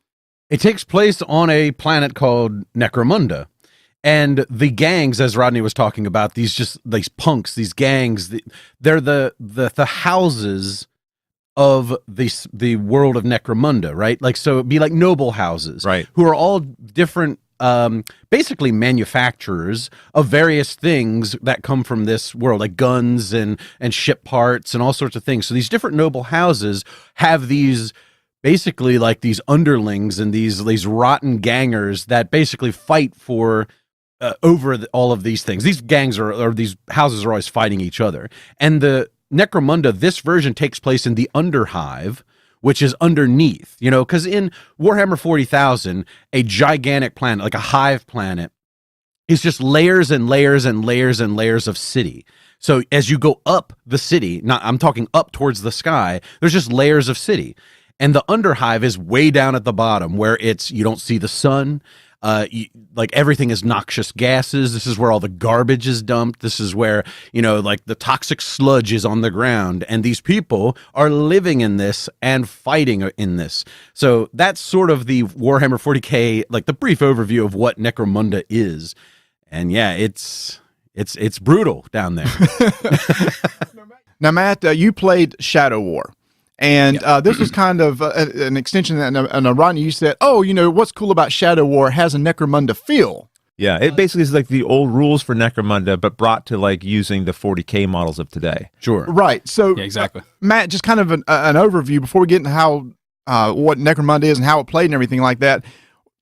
It takes place on a planet called Necromunda. And the gangs, as Rodney was talking about, these punks, these gangs, they're the houses of the world of Necromunda, right? Like, so it'd be like noble houses, right, who are all different, basically manufacturers of various things that come from this world, like guns and ship parts and all sorts of things. So these different noble houses have these basically like these underlings and these rotten gangers that basically fight for over all of these things. These gangs or these houses are always fighting each other. And the Necromunda, this version takes place in the Underhive, which is underneath, because in Warhammer 40,000, a gigantic planet, like a hive planet, is just layers and layers and layers and layers of city. So as you go up the city, I'm talking up towards the sky, there's just layers of city. And the Underhive is way down at the bottom where you don't see the sun. Like everything is noxious gases. This is where all the garbage is dumped. This is where, like the toxic sludge is on the ground. And these people are living in this and fighting in this. So that's sort of the Warhammer 40K, like the brief overview of what Necromunda is. And yeah, it's brutal down there. Now, Matt, you played Shadow War. And this was kind of an extension. And Rodney, you said, what's cool about Shadow War has a Necromunda feel. Yeah, it basically is like the old rules for Necromunda, but brought to like using the 40K models of today. Sure. Right. So, yeah, exactly. Matt, just kind of an overview before we get into how what Necromunda is and how it played and everything like that.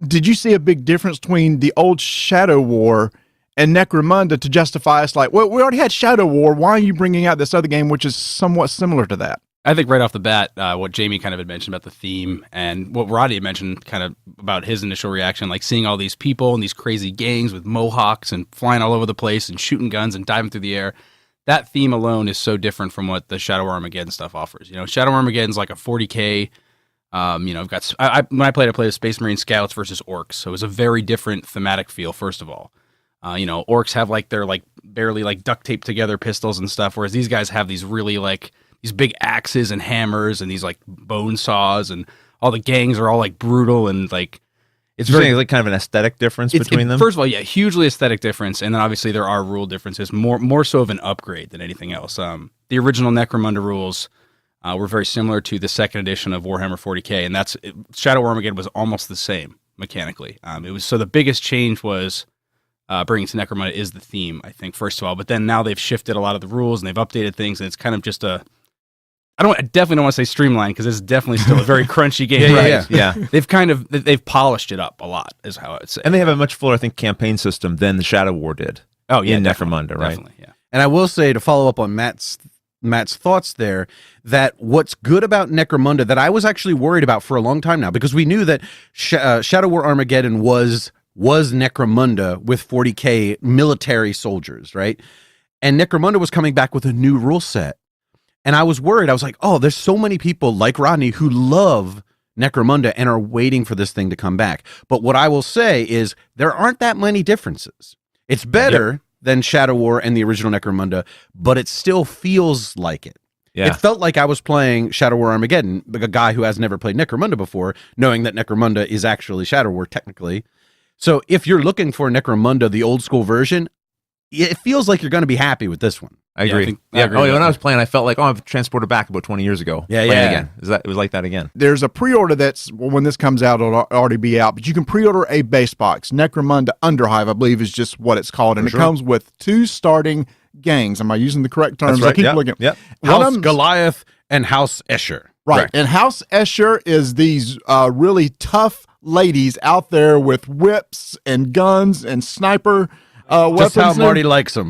Did you see a big difference between the old Shadow War and Necromunda to justify us like, well, we already had Shadow War. Why are you bringing out this other game, which is somewhat similar to that? I think right off the bat, what Jamie kind of had mentioned about the theme and what Roddy had mentioned kind of about his initial reaction, like seeing all these people and these crazy gangs with mohawks and flying all over the place and shooting guns and diving through the air. That theme alone is so different from what the Shadow Armageddon stuff offers. Shadow Armageddon's like a 40K. I've got when I played with Space Marine Scouts versus Orcs, so it was a very different thematic feel. First of all, Orcs have like they're like barely like duct taped together pistols and stuff, whereas these guys have these really like these big axes and hammers and these like bone saws, and all the gangs are all like brutal and like it's very like kind of an aesthetic difference between them. First of all, yeah, hugely aesthetic difference, and then obviously there are rule differences, more so of an upgrade than anything else. The original Necromunda rules were very similar to the second edition of Warhammer 40K, and Shadow Armageddon was almost the same mechanically. It was so the biggest change was bringing to Necromunda is the theme, I think, first of all, but then now they've shifted a lot of the rules and they've updated things, and it's kind of just I definitely don't want to say streamlined because it's definitely still a very crunchy game. Yeah. They've polished it up a lot, is how I would say. And they have a much fuller, I think, campaign system than the Shadow War did. Oh yeah, in Necromunda, right? Definitely, yeah. And I will say, to follow up on Matt's thoughts there, that what's good about Necromunda that I was actually worried about for a long time now, because we knew that Shadow War Armageddon was Necromunda with 40K military soldiers, right? And Necromunda was coming back with a new rule set. And I was worried. I was like, oh, there's so many people like Rodney who love Necromunda and are waiting for this thing to come back. But what I will say is there aren't that many differences. It's better than Shadow War and the original Necromunda, but it still feels like it. Yeah. It felt like I was playing Shadow War Armageddon, like a guy who has never played Necromunda before, knowing that Necromunda is actually Shadow War technically. So if you're looking for Necromunda, the old school version, it feels like you're going to be happy with this one. I agree. I agree when I was playing, I felt like, I've transported back about 20 years ago. Yeah. Again. It was like that again. There's a pre-order when this comes out, it'll already be out, but you can pre-order a base box. Necromunda Underhive, I believe, is just what it's called. And it comes with 2 starting gangs. Am I using the correct terms? That's right. I keep Yep. looking. Yep. One of House them's- Goliath and House Escher. Right. Correct. And House Escher is these really tough ladies out there with whips and guns and sniper weapons. Just how and Marty likes them.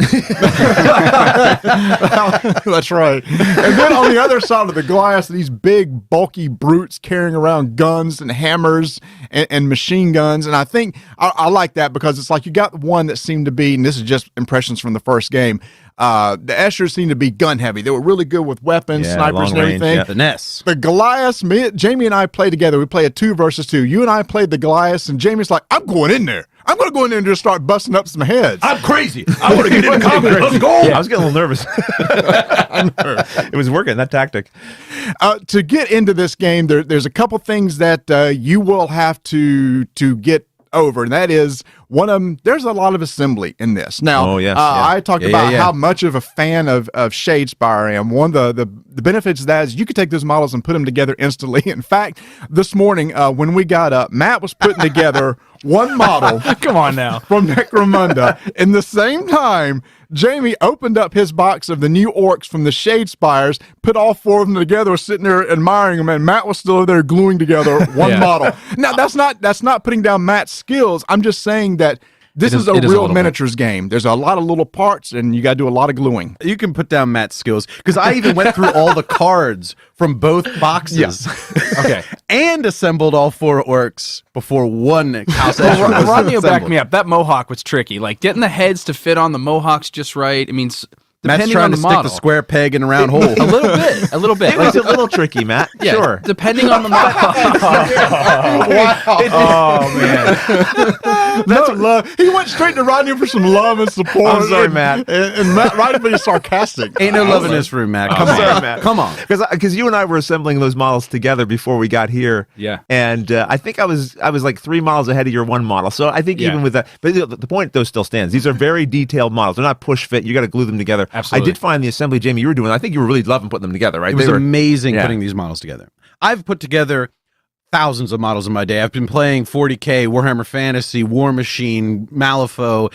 That's right. And then on the other side of the glass, these big, bulky brutes carrying around guns and hammers and machine guns. And I think I like that because it's like you got one that seemed to be, and this is just impressions from the first game, the Eschers seemed to be gun heavy. They were really good with weapons, Yeah, snipers, and long range, everything. yeah. The Ness. The Goliaths, Jamie and I played together. We play a 2 versus 2. You and I played the Goliaths, and Jamie's like, I'm going in there. I'm going to go in there and just start busting up some heads. I'm crazy. I want to get in combat. Let's go. I was getting a little nervous. It was working, that tactic. To get into this game, there's a couple things that you will have to get over, and that is one of them. There's a lot of assembly in this. Now, Oh, yes, yeah. I talked about how much of a fan of Shadespire I am. One of the benefits of that is you could take those models and put them together instantly. In fact, this morning when we got up, Matt was putting together one model. Come on now. From Necromunda. In the same time, Jamie opened up his box of the new orcs from the Shadespires, put all 4 of them together, was sitting there admiring them, and Matt was still there gluing together one Yeah. model. Now, that's not putting down Matt's skills. I'm just saying that this is a it is a real little miniatures game. There's a lot of little parts, and you got to do a lot of gluing. You can put down Matt's skills because I even went through all the cards from both boxes. Okay. And assembled all 4 orcs before one House Escher was Rodney will back assembled. me up. That mohawk was tricky. Like getting the heads to fit on the mohawks just right. I mean, Matt's depending trying on to the stick model. the square peg in a round hole. A little bit. It was a little tricky, Matt. Yeah, Sure. depending on the model. Oh, man. That's love. He went straight to Rodney for some love and support. I'm sorry, Matt. And Matt, Rodney being sarcastic. Ain't no love in this room, Matt. Come on. Sorry, Matt. Come on. Because you and I were assembling those models together before we got here. Yeah. And I think I was like 3 models ahead of your one model. So I think Yeah. even with that, but the point though still stands. These are very detailed models. They're not push fit. You got to glue them together. Absolutely. I did find the assembly, Jamie, you were doing. I think you were really loving putting them together, right? It was They were- amazing yeah. putting these models together. I've put together thousands of models in my day. I've been playing 40K, Warhammer Fantasy, War Machine, Malifaux,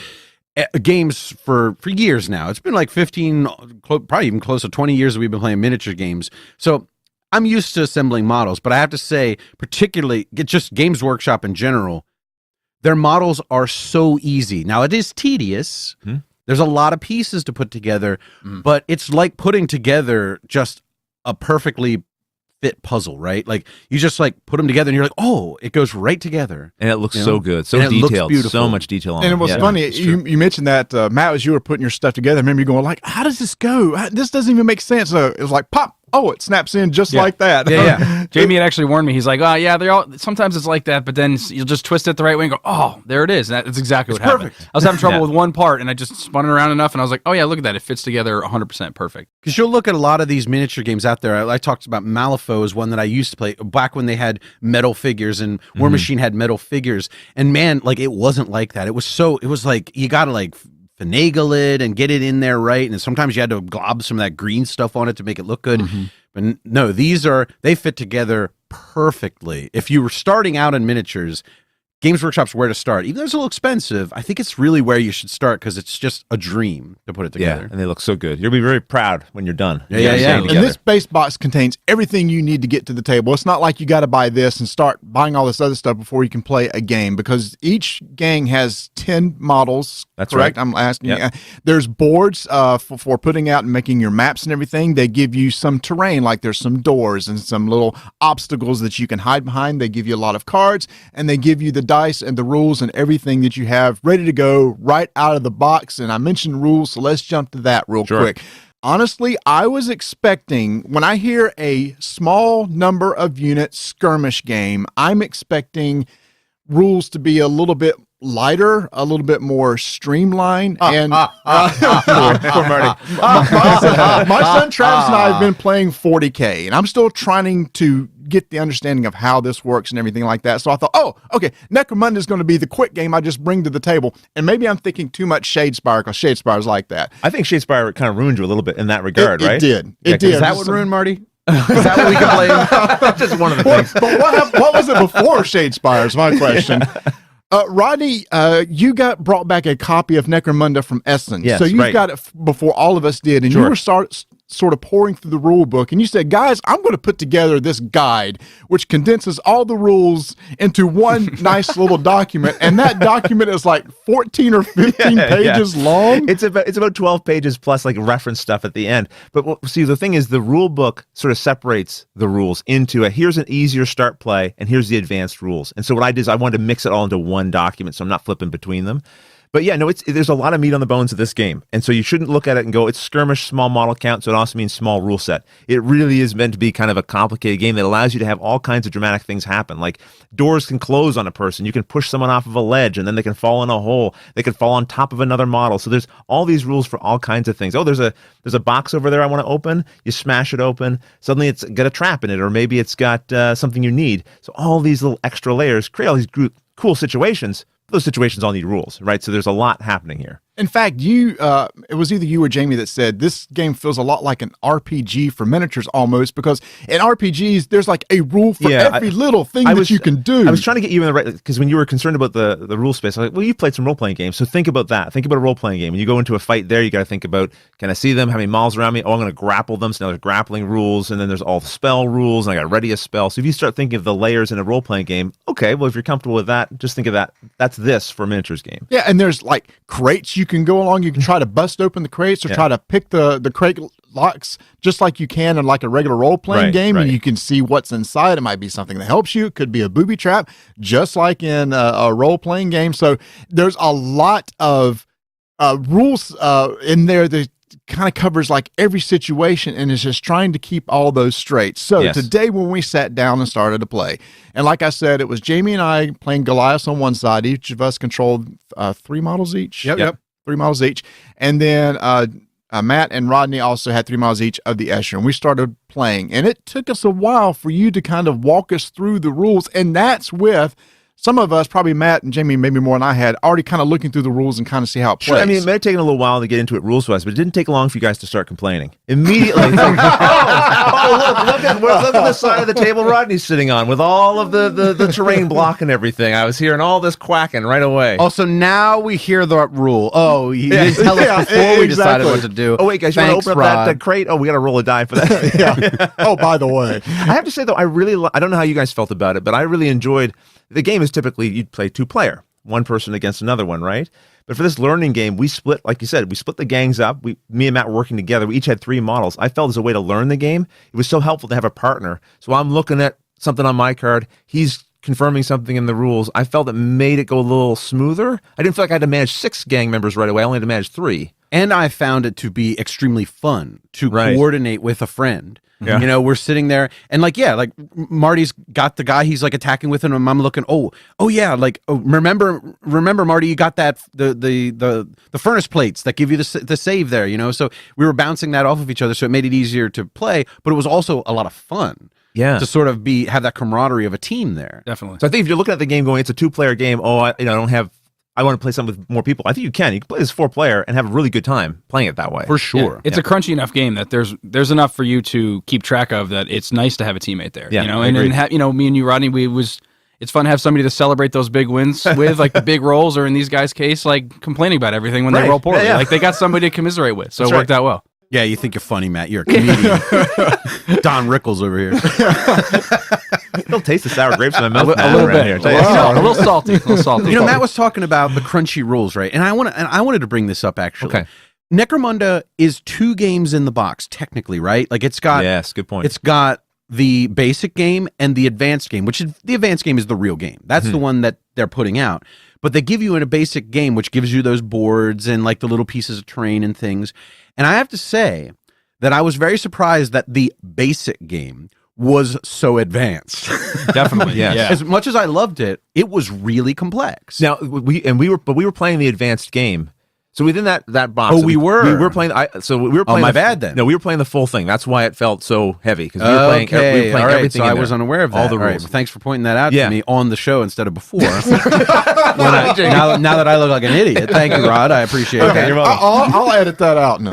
games for years now. It's been like 15, probably even close to 20 years that we've been playing miniature games. So I'm used to assembling models, but I have to say, particularly, just Games Workshop in general, their models are so easy. Now, it is tedious. There's a lot of pieces to put together, but it's like putting together just a perfectly fit puzzle, right? Like you just like put them together and you're like, oh, it goes right together. And it looks You know? so good, so And it looks detailed, beautiful. so much detail on And it it. was Yeah. funny. It's true. You mentioned that, Matt, as you were putting your stuff together, I remember you going like, how does this go? This doesn't even make sense. So it was like, pop. Oh, it snaps in just like that. Yeah. Jamie had actually warned me. He's like, oh, yeah, they're all, sometimes it's like that, but then you'll just twist it the right way and go, oh, there it is. And that's exactly what happened. perfect. I was having trouble Yeah. with one part, and I just spun it around enough, and I was like, oh, yeah, look at that. It fits together 100% perfect. Because you'll look at a lot of these miniature games out there. I talked about Malifaux is one that I used to play back when they had metal figures and War Machine had metal figures. And man, like it wasn't like that. It was like you got to like finagle it and get it in there right. And sometimes you had to glob some of that green stuff on it to make it look good. But no, they fit together perfectly. If you were starting out in miniatures, Games Workshop's where to start. Even though it's a little expensive, I think it's really where you should start because it's just a dream to put it Yeah, together. and they look so good. You'll be very proud when you're done. Yeah, You yeah, guys yeah. staying And together. this base box contains everything you need to get to the table. It's not like you got to buy this and start buying all this other stuff before you can play a game because each gang has 10 models. That's correct. right. I'm asking Yep. you. There's boards for putting out and making your maps and everything. They give you some terrain, like there's some doors and some little obstacles that you can hide behind. They give you a lot of cards and they give you the dice and the rules and everything that you have ready to go right out of the box. And I mentioned rules, so let's jump to that real quick. Honestly, I was expecting, when I hear a small number of unit skirmish game, I'm expecting rules to be a little bit lighter, a little bit more streamlined. And my son Travis and I have been playing 40K, and I'm still trying to get the understanding of how this works and everything like that. So I thought, oh, okay, Necromunda is going to be the quick game I just bring to the table. And maybe I'm thinking too much Shadespire because Shadespire is like that. I think Shadespire kind of ruined you a little bit in that regard, right? It did. Yeah, It did. Is that what ruined Marty? Is that what we can blame? Just one of the things. But what was it before Shadespire is my question. Rodney, you got brought back a copy of Necromunda from Essen. Yes, so you've right. got it before all of us did, and Sure. you were sort of pouring through the rule book, and you said, guys, I'm going to put together this guide which condenses all the rules into one nice little document, and that document is like 14 or 15 pages long. It's about 12 pages plus like reference stuff at the end. But see, the thing is, the rule book sort of separates the rules into here's an easier start play, and here's the advanced rules. And so what I did is I wanted to mix it all into one document, so I'm not flipping between them. But yeah, no, there's a lot of meat on the bones of this game. And so you shouldn't look at it and go, it's skirmish, small model count, so it also means small rule set. It really is meant to be kind of a complicated game that allows you to have all kinds of dramatic things happen. Like doors can close on a person. You can push someone off of a ledge and then they can fall in a hole. They can fall on top of another model. So there's all these rules for all kinds of things. Oh, there's a box over there I want to open. You smash it open. Suddenly it's got a trap in it, or maybe it's got something you need. So all these little extra layers create all these cool situations. Those situations all need rules, right? So there's a lot happening here. In fact, it was either you or Jamie that said this game feels a lot like an RPG for miniatures almost, because in RPGs, there's like a rule for every little thing that you can do. I was trying to get you in the right, because when you were concerned about the rule space, I was like, well, you've played some role-playing games, so think about that. Think about a role-playing game. When you go into a fight there, you got to think about, can I see them? How many miles around me? Oh, I'm going to grapple them. So now there's grappling rules, and then there's all the spell rules, and I got to ready a spell. So if you start thinking of the layers in a role-playing game, okay, well, if you're comfortable with that, just think of that. That's this for a miniatures game. Yeah, and there's like crates you can go along. You can try to bust open the crates or try to pick the crate locks just like you can in like a regular role-playing game, and you can see what's inside. It might be something that helps you. It could be a booby trap, just like in a role-playing game. So there's a lot of rules in there that kind of covers like every situation, and is just trying to keep all those straight. So today when we sat down and started to play, and like I said, it was Jamie and I playing Goliath on one side. Each of us controlled 3 models each. Yep. 3 models each. And then Matt and Rodney also had 3 models each of the Escher. And we started playing. And it took us a while for you to kind of walk us through the rules. And that's with some of us, probably Matt and Jamie, maybe more than I had, already kind of looking through the rules and kind of see how it plays. Sure, I mean, it may have taken a little while to get into it rules-wise, but it didn't take long for you guys to start complaining. Immediately, it's like, look at the side of the table Rodney's sitting on with all of the terrain block and everything. I was hearing all this quacking right away. Also, now we hear the rule. Oh, you didn't tell us before we decided what to do. Oh, wait, guys, you want to open up that crate? Oh, we got to roll a die for that. Oh, by the way. I have to say, though, I don't know how you guys felt about it, but I really enjoyed. The game is typically you'd play 2-player, one person against another one, right? But for this learning game, we split, like you said, we split the gangs up. Me and Matt were working together. We each had 3 models. I felt as a way to learn the game. It was so helpful to have a partner. So I'm looking at something on my card. He's confirming something in the rules. I felt it made it go a little smoother. I didn't feel like I had to manage 6 gang members right away. I only had to manage 3. And I found it to be extremely fun to coordinate with a friend. Yeah. You know, we're sitting there and like Marty's got the guy he's like attacking with him, and I'm looking, remember Marty, you got that the furnace plates that give you the save there, you know? So we were bouncing that off of each other, so it made it easier to play, but it was also a lot of fun. Yeah. To sort of have that camaraderie of a team there. Definitely. So I think if you're looking at the game going, it's a 2-player game, I want to play something with more people. I think you can. You can play this 4-player and have a really good time playing it that way. For sure. Yeah. It's a crunchy enough game that there's enough for you to keep track of, that it's nice to have a teammate there. Yeah, you know, and me and you, Rodney, it's fun to have somebody to celebrate those big wins with, like the big rolls, or in these guys' case, like complaining about everything when they roll poorly. Yeah. Like they got somebody to commiserate with, so it worked out well. Yeah, you think you're funny, Matt. You're a comedian. Don Rickles over here. Still taste the sour grapes in my mouth. A little bit. A little salty. You know, Matt was talking about the crunchy rules, right? And I wanted to bring this up actually. Okay. Necromunda is 2 games in the box, technically, right? Like it's got good point. It's got the basic game and the advanced game, which is the advanced game is the real game. That's the one that they're putting out. But they give you in a basic game, which gives you those boards and like the little pieces of terrain and things. And I have to say that I was very surprised that the basic game was so advanced. Definitely, yes. Yeah. As much as I loved it, it was really complex. Now we were playing the advanced game. So within that box, we were playing. We were playing. Oh, my bad then. No, we were playing the full thing. That's why it felt so heavy, because we were playing everything. So I was unaware of that. All the rules. Right, well, thanks for pointing that out to me on the show instead of before. now that I look like an idiot, thank you, Rod. I appreciate it. Okay, I'll edit that out. No.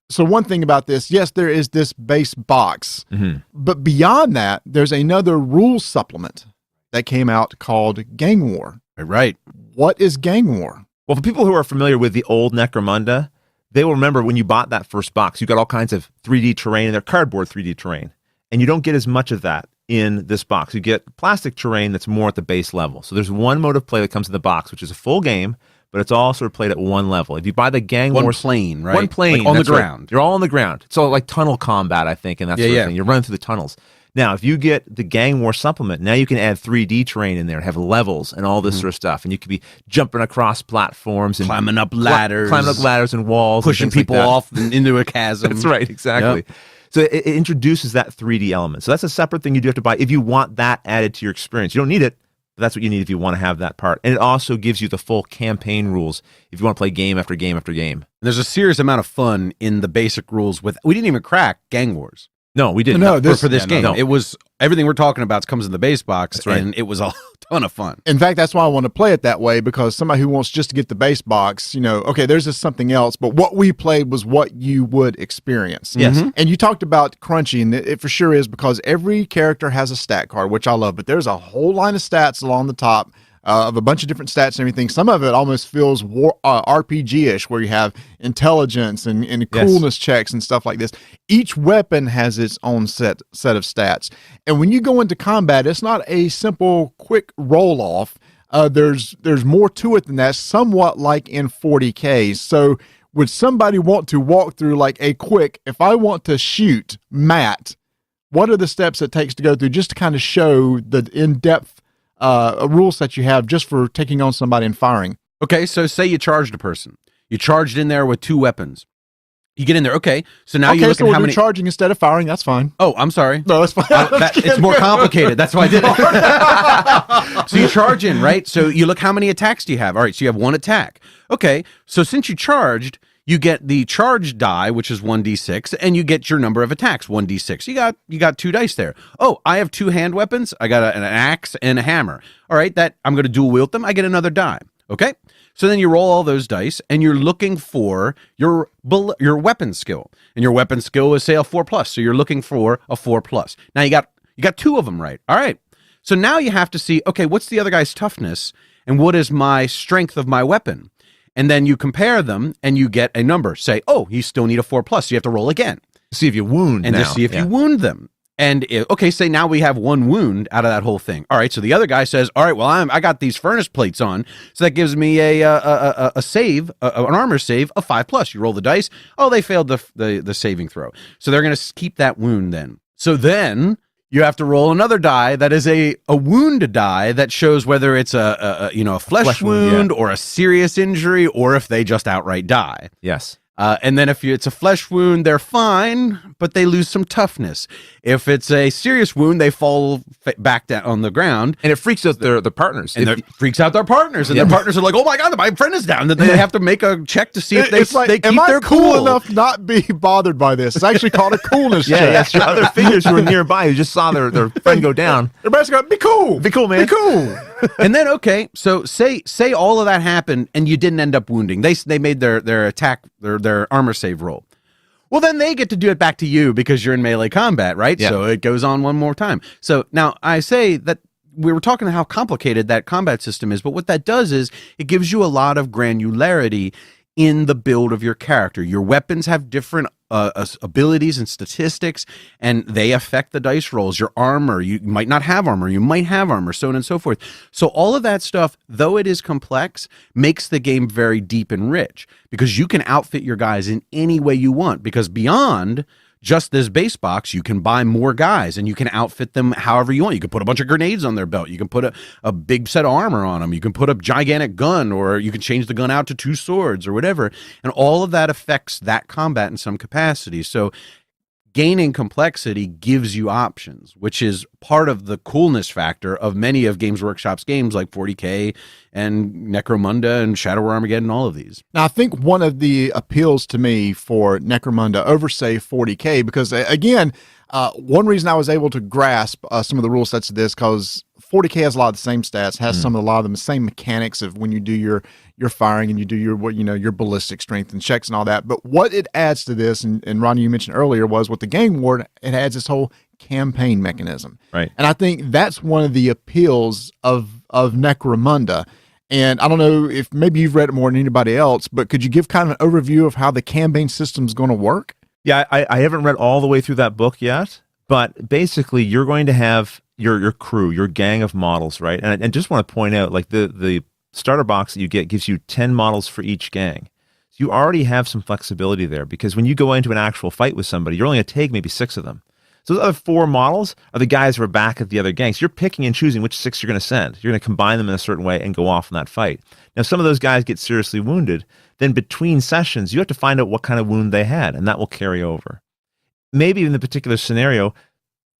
So one thing about this, yes, there is this base box, but beyond that, there's another rules supplement. that came out called Gang War. Right. What is Gang War? Well, for people who are familiar with the old Necromunda, they will remember when you bought that first box, you got all kinds of 3D terrain in there, cardboard 3D terrain. And you don't get as much of that in this box. You get plastic terrain that's more at the base level. So there's one mode of play that comes in the box, which is a full game, but it's all sort of played at one level. If you buy the Gang War... One plane, right? One plane. Like on the that's right. ground. You're all on the ground. It's all like tunnel combat, I think, and that sort of thing. You're running through the tunnels. Now, if you get the Gang War supplement, now you can add 3D terrain in there and have levels and all this sort of stuff. And you could be jumping across platforms and climbing up ladders. Climbing up ladders and walls. Pushing and people like off into a chasm. That's right, exactly. Yep. So it introduces that 3D element. So that's a separate thing you do have to buy if you want that added to your experience. You don't need it, but that's what you need if you want to have that part. And it also gives you the full campaign rules if you want to play game after game after game. And there's a serious amount of fun in the basic rules. We didn't even crack Gang Wars. No, we didn't. No, For this game. no. It was everything we're talking about comes in the base box, That's right. and it was a ton of fun. In fact, that's why I want to play it that way, because somebody who wants just to get the base box, okay, there's just something else, but what we played was what you would experience. Yes. And you talked about crunchy, and it for sure is, because every character has a stat card, which I love, but there's a whole line of stats along the top of a bunch of different stats and everything. Some of it almost feels RPG-ish, where you have intelligence and coolness checks and stuff like this. Each weapon has its own set of stats. And when you go into combat, it's not a simple, quick roll-off. There's more to it than that, somewhat like in 40K. So would somebody want to walk through like a quick, if I want to shoot Matt, what are the steps it takes to go through just to kind of show the in-depth rule set you have just for taking on somebody and firing? Okay, so say you charged a person. You charged in there with 2 weapons. You get in there. Okay, so now you look so at we'll how do many. charging instead of firing. That's fine. Oh, I'm sorry. No, that's fine. It's more complicated. That's why I did it. So you charge in, right? So you look, how many attacks do you have? All right, so you have 1 attack. Okay, so since you charged, you get the charge die, which is 1d6, and you get your number of attacks, 1d6. You got 2 dice there. Oh, I have 2 hand weapons. I got an axe and a hammer. All right, that I'm going to dual wield them. I get another die. Okay, so then you roll all those dice, and you're looking for your weapon skill, and your weapon skill is say a 4+. So you're looking for a 4+. Now you got 2 of them right. All right, so now you have to see, okay, what's the other guy's toughness, and what is my strength of my weapon? And then you compare them, and you get a number. Say, oh, you still need a 4+. So you have to roll again. See if you wound and now. to see if you wound them. And okay, say now we have 1 wound out of that whole thing. All right, so the other guy says, all right, well, I got these furnace plates on, so that gives me a save, an armor save of 5+. You roll the dice. Oh, they failed the saving throw. So they're going to keep that wound then. So then you have to roll another die that is a wound die that shows whether it's a flesh wound or a serious injury, or if they just outright die. Yes. And then if it's a flesh wound, they're fine, but they lose some toughness. If it's a serious wound, they fall back down on the ground. And it freaks out their partners. And it freaks out their partners. And their partners are like, oh my God, my friend is down. That they have to make a check to see if they keep their cool enough not be bothered by this. It's actually called a coolness check. Yes, your other figures who were nearby who just saw their friend go down. Everybody's going, be cool. Be cool, man. Be cool. And then, okay, so say all of that happened and you didn't end up wounding. They made their attack, their armor save roll. Well, then they get to do it back to you because you're in melee combat, right? Yeah. So it goes on one more time. So now I say that we were talking about how complicated that combat system is, but what that does is it gives you a lot of granularity in the build of your character. Your weapons have different abilities and statistics, and they affect the dice rolls. Your armor, you might not have armor, you might have armor, so on and so forth. So all of that stuff, though it is complex, makes the game very deep and rich, because you can outfit your guys in any way you want, because beyond just this base box, you can buy more guys and you can outfit them however you want. You can put a bunch of grenades on their belt. You can put a big set of armor on them. You can put a gigantic gun, or you can change the gun out to 2 swords or whatever. And all of that affects that combat in some capacity. So gaining complexity gives you options, which is part of the coolness factor of many of Games Workshop's games like 40K and Necromunda and Shadow War Armageddon, all of these. Now, I think one of the appeals to me for Necromunda over, say, 40K, because, again, one reason I was able to grasp some of the rule sets of this, because 40K has a lot of the same stats, has a lot of the same mechanics of when you do your firing and you do your ballistic strength and checks and all that. But what it adds to this, and Ronnie, you mentioned earlier, was with the Gang War, it adds this whole campaign mechanism. Right. And I think that's one of the appeals of Necromunda. And I don't know if maybe you've read it more than anybody else, but could you give kind of an overview of how the campaign system is going to work? Yeah, I haven't read all the way through that book yet, but basically you're going to have your crew, your gang of models, right? And I just want to point out, like the starter box that you get gives you 10 models for each gang. So you already have some flexibility there, because when you go into an actual fight with somebody, you're only going to take maybe 6 of them. So those other 4 models are the guys who are back at the other gangs. You're picking and choosing which 6 you're going to send. You're going to combine them in a certain way and go off in that fight. Now, some of those guys get seriously wounded. Then between sessions, you have to find out what kind of wound they had, and that will carry over. Maybe in the particular scenario,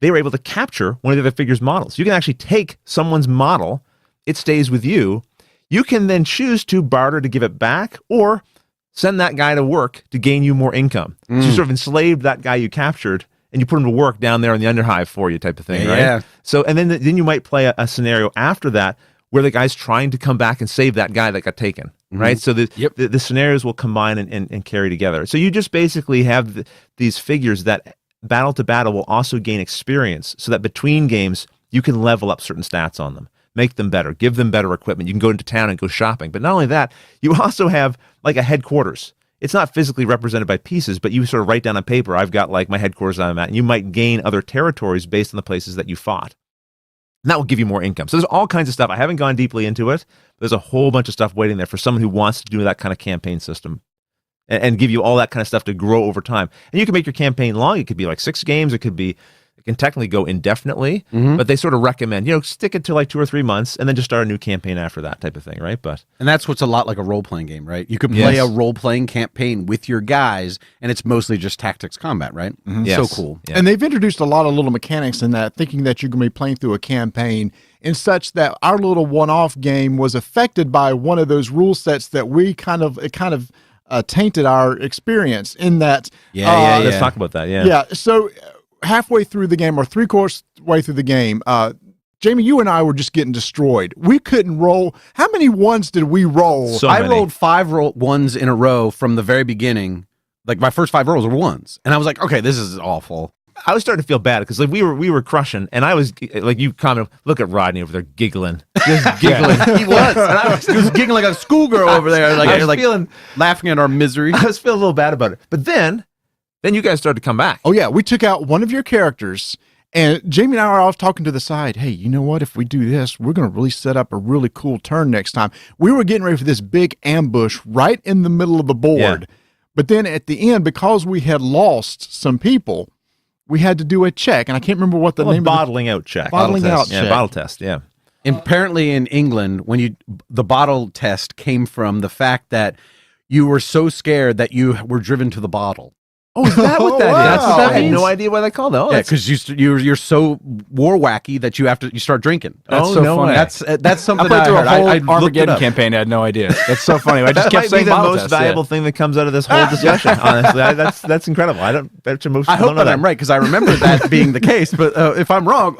they were able to capture one of the other figure's models. You can actually take someone's model. It stays with you. You can then choose to barter to give it back, or send that guy to work to gain you more income. So you sort of enslaved that guy you captured, and you put him to work down there in the Underhive for you, type of thing, right? Yeah. So, and then you might play a scenario after that where the guy's trying to come back and save that guy that got taken, right? So the scenarios will combine and carry together. So you just basically have these figures that battle to battle will also gain experience, so that between games you can level up certain stats on them, make them better, give them better equipment. You can go into town and go shopping. But not only that, you also have like a headquarters. It's not physically represented by pieces, but you sort of write down on paper, I've got like my headquarters I'm at, and you might gain other territories based on the places that you fought. And that will give you more income. So there's all kinds of stuff. I haven't gone deeply into it. There's a whole bunch of stuff waiting there for someone who wants to do that kind of campaign system and give you all that kind of stuff to grow over time. And you can make your campaign long. It could be like 6 games. It can technically go indefinitely, but they sort of recommend, stick it to like 2 or 3 months and then just start a new campaign after that, type of thing, right? And that's what's a lot like a role-playing game, right? You can play a role-playing campaign with your guys, and it's mostly just tactics combat, right? Yes. So cool. Yeah. And they've introduced a lot of little mechanics in that, thinking that you're going to be playing through a campaign in such that our little one-off game was affected by one of those rule sets that it kind of tainted our experience in that. Let's talk about that. Yeah. So halfway through the game, or 3/4 way through the game, Jamie, you and I were just getting destroyed. We couldn't roll. How many ones did we roll? So I many. rolled 5 ones in a row from the very beginning. Like my first 5 rolls were ones, and I was like, "Okay, this is awful." I was starting to feel bad because like we were crushing, and I was like, you commented, look at Rodney over there giggling, just giggling. He was. And he was giggling like a schoolgirl over there, like feeling, laughing at our misery. I was feeling a little bad about it. But then you guys started to come back. Oh yeah, we took out one of your characters, and Jamie and I were off talking to the side. Hey, you know what? If we do this, we're going to really set up a really cool turn next time. We were getting ready for this big ambush right in the middle of the board. Yeah. But then at the end, because we had lost some people, we had to do a check, and I can't remember what the name bottling out check. Bottling out check. Yeah, bottle test. Yeah. Apparently in England, the bottle test came from the fact that you were so scared that you were driven to the bottle. Oh, is that what that is? Wow. That's what that I had no idea why they called it. Oh, Yeah, because you're so war wacky that you start drinking. That's Oh, so no funny. way. That's something I played I through heard. a whole I looked it Armageddon up. campaign. I had no idea. That's so funny. I just that kept might saying be the bottle most test, valuable thing that comes out of this whole discussion. Honestly, that's incredible. I bet you most I people hope don't know that I'm right because I remember that being the case. But if I'm wrong,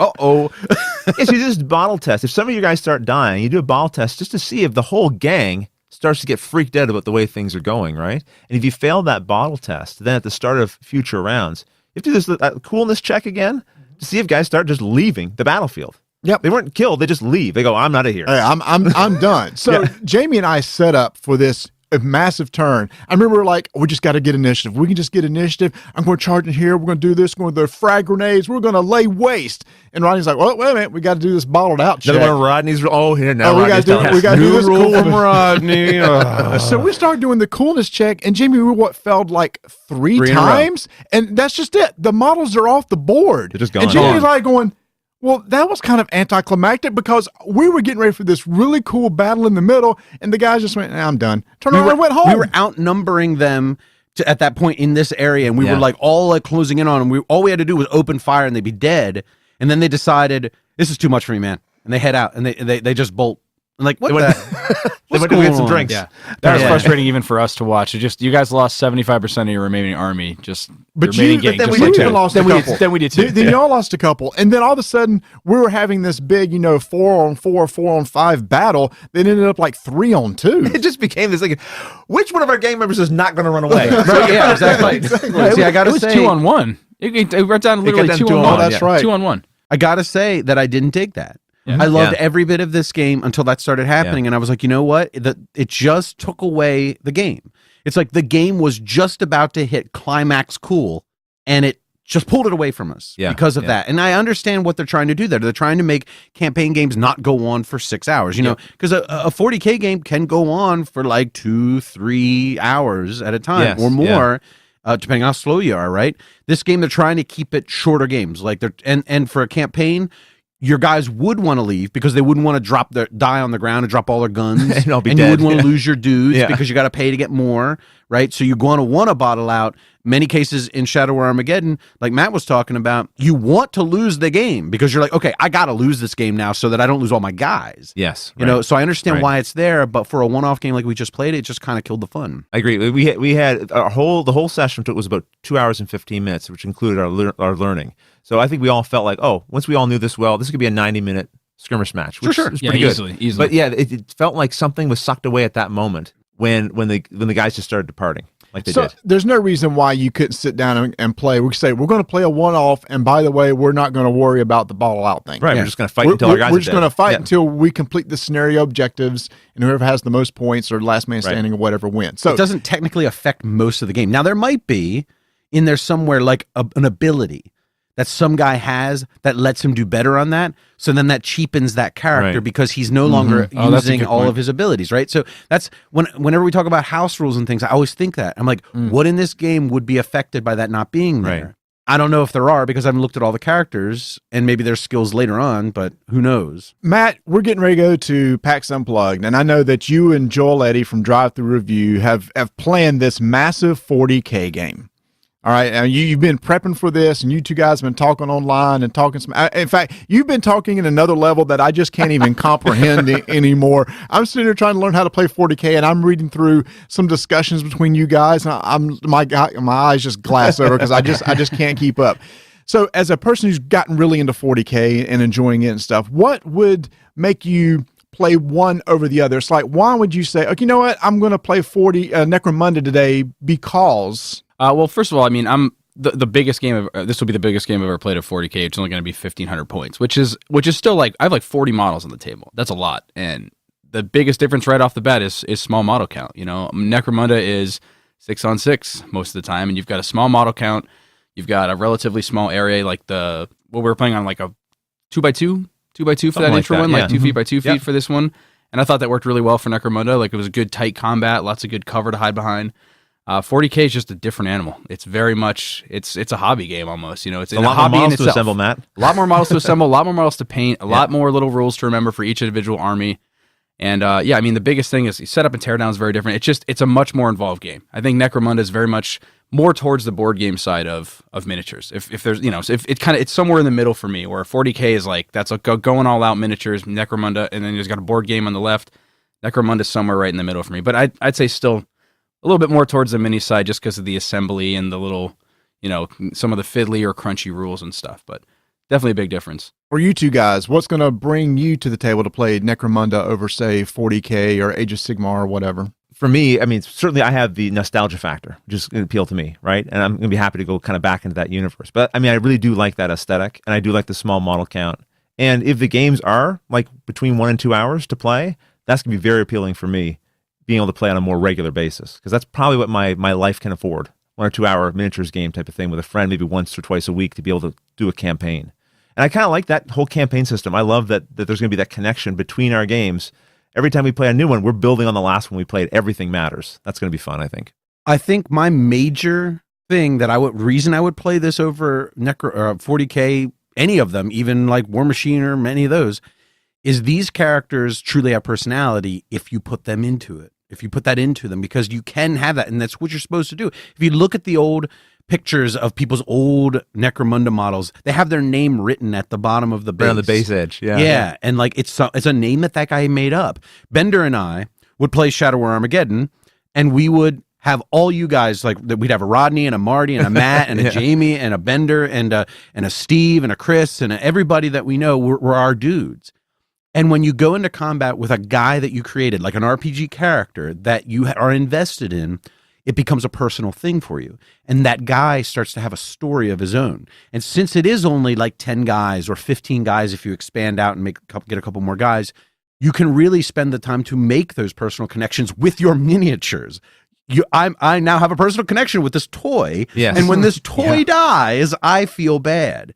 Yes, you just bottle test. If some of you guys start dying, you do a bottle test just to see if the whole gang starts to get freaked out about the way things are going, right? And if you fail that bottle test, then at the start of future rounds, you have to do this coolness check again to see if guys start just leaving the battlefield. Yep. They weren't killed; they just leave. They go, "I'm not here." Hey, I'm done. So Jamie and I set up for this massive turn. I remember we just got to get initiative. We can just get initiative. I'm going to charge in here. We're going to do this. We're going to do frag grenades. We're going to lay waste. And Rodney's like, well, wait a minute. We got to do this bottled out check. Another one of Rodney's. Here now. We got to do this coolness. Rodney. So we started doing the coolness check, and Jamie, we failed like three in a row. times, and that's just it. The models are off the board. They're just gone. And Jamie's like going, well, that was kind of anticlimactic because we were getting ready for this really cool battle in the middle, and the guys just went, I'm done. Turned around and went home. We were outnumbering them at that point in this area, and we were all closing in on them. All we had to do was open fire, and they'd be dead. And then they decided, this is too much for me, man. And they head out, and they just bolt. I'm like, what They the? went, they What's went to going get some on? drinks. Yeah, that was Yeah. frustrating even for us to watch. It just you guys lost 75% of your remaining army. Just But your remaining you, gang. but then just we like even that. lost then a we couple. Then we did too. Then y'all lost a couple, and then all of a sudden we were having this big, 4-on-4, 4-on-5 battle. That ended up like 3-on-2. It just became this like, which one of our gang members is not going to run away? Right, yeah, exactly. See, I gotta it was say, 2-on-1. It went down literally down 2-on-1. 2-on-1, that's right. 2-on-1. I gotta say that I didn't dig that. Yeah. I loved Yeah. every bit of this game until that started happening, and I was like, you know what? It just took away the game. It's like the game was just about to hit climax cool, and it just pulled it away from us because of that. And I understand what they're trying to do there. They're trying to make campaign games not go on for 6 hours, because a 40K game can go on for like 2-3 hours at a time or more. Depending on how slow you are, right? This game, they're trying to keep it shorter games. Like and for a campaign, your guys would want to leave because they wouldn't want to die on the ground and drop all their guns, And all be you dead. wouldn't want to lose your dudes Yeah. because you got to pay to get more, right? So you're going to want to bottle out. Many cases in Shadow War Armageddon, like Matt was talking about, you want to lose the game because you're like, okay, I got to lose this game now so that I don't lose all my guys. Yes. You know, so I understand Right. why it's there, but for a one-off game like we just played, it just kind of killed the fun. I agree. We had the whole session was about 2 hours and 15 minutes, which included our learning. So I think we all felt like, once we all knew this well, this could be a 90-minute skirmish match, which is Yeah, pretty good. easily. But yeah, it felt like something was sucked away at that moment when the guys just started departing, like they So did. there's no reason why you couldn't sit down and play. We say we're going to play a one-off, and by the way, we're not going to worry about the bottle out thing. Right, we're just going to fight until our guys We're are just dead. going to fight Yeah. until we complete the scenario objectives, and whoever has the most points or last man standing or whatever wins. So It doesn't technically affect most of the game. Now, there might be in there somewhere like an ability that some guy has that lets him do better on that. So then that cheapens that character Right. because he's no longer Oh, that's a using good all point. of his abilities, right? So that's whenever we talk about house rules and things, I always think that. I'm like, what in this game would be affected by that not being there? Right. I don't know if there are because I haven't looked at all the characters and maybe there's skills later on, but who knows? Matt, we're getting ready to go to PAX Unplugged, and I know that you and Joel Eddy from Drive Through Review have planned this massive 40K game. All right, and you've been prepping for this, and you two guys have been talking online and talking some. In fact, you've been talking in another level that I just can't even comprehend anymore. I'm sitting here trying to learn how to play 40K, and I'm reading through some discussions between you guys, and my eyes just glass over because I just can't keep up. So, as a person who's gotten really into 40K and enjoying it and stuff, what would make you play one over the other? It's like, why would you say, okay, you know what, I'm going to play Necromunda today because. Well, first of all, I mean, I'm the biggest game of this will be the biggest game I've ever played of 40K. It's only going to be 1,500 points, which is still like I have like 40 models on the table. That's a lot, and the biggest difference right off the bat is small model count. You know, Necromunda is 6-on-6 most of the time, and you've got a small model count. You've got a relatively small area, like what we were playing on, like a 2x2 for Something that like intro that, one, yeah. like 2 feet by 2 feet Yep. for this one. And I thought that worked really well for Necromunda. Like it was a good tight combat, lots of good cover to hide behind. 40K is just a different animal. It's very much it's a hobby game almost. You know, it's A in lot a hobby more in models to itself. assemble, Matt. A lot more models to assemble, a lot more models to paint, a lot more little rules to remember for each individual army. And yeah, I mean, the biggest thing is setup and teardown is very different. It's a much more involved game. I think Necromunda is very much more towards the board game side of miniatures. If there's, you know, if it's somewhere in the middle for me, where 40K is like, that's going all out miniatures, Necromunda, and then there's got a board game on the left. Necromunda is somewhere right in the middle for me. But I'd say still a little bit more towards the mini side just because of the assembly and the little, you know, some of the fiddly or crunchy rules and stuff. But definitely a big difference. For you two guys, what's going to bring you to the table to play Necromunda over, say, 40K or Age of Sigmar or whatever? For me, I mean, certainly I have the nostalgia factor, which is going to appeal to me, right? And I'm going to be happy to go kind of back into that universe. But I mean, I really do like that aesthetic, and I do like the small model count. And if the games are like between 1 and 2 hours to play, that's going to be very appealing for me, being able to play on a more regular basis, because that's probably what my life can afford. 1 or 2 hour miniatures game type of thing with a friend, maybe once or twice a week to be able to do a campaign. And I kind of like that whole campaign system. I love that there's going to be that connection between our games. Every time we play a new one, we're building on the last one we played. Everything matters. That's going to be fun, I think. I think my major thing reason I would play this over 40K, any of them, even like War Machine or many of those, is these characters truly have personality if you put them into it. If you put that into them, because you can have that, and that's what you're supposed to do. If you look at the old pictures of people's old Necromunda models. They have their name written at the bottom of the base. Right on the base edge. Yeah. Yeah. And like it's a name that guy made up. Bender and I would play Shadow War Armageddon, and we would have all you guys, like we'd have a Rodney and a Marty and a Matt and a Jamie and a Bender and a Steve and a Chris and everybody that we know were our dudes. And when you go into combat with a guy that you created, like an RPG character that you are invested in, it becomes a personal thing for you. And that guy starts to have a story of his own. And since it is only like 10 guys or 15 guys, if you expand out and get a couple more guys, you can really spend the time to make those personal connections with your miniatures. I now have a personal connection with this toy. Yes. And when this toy dies, I feel bad.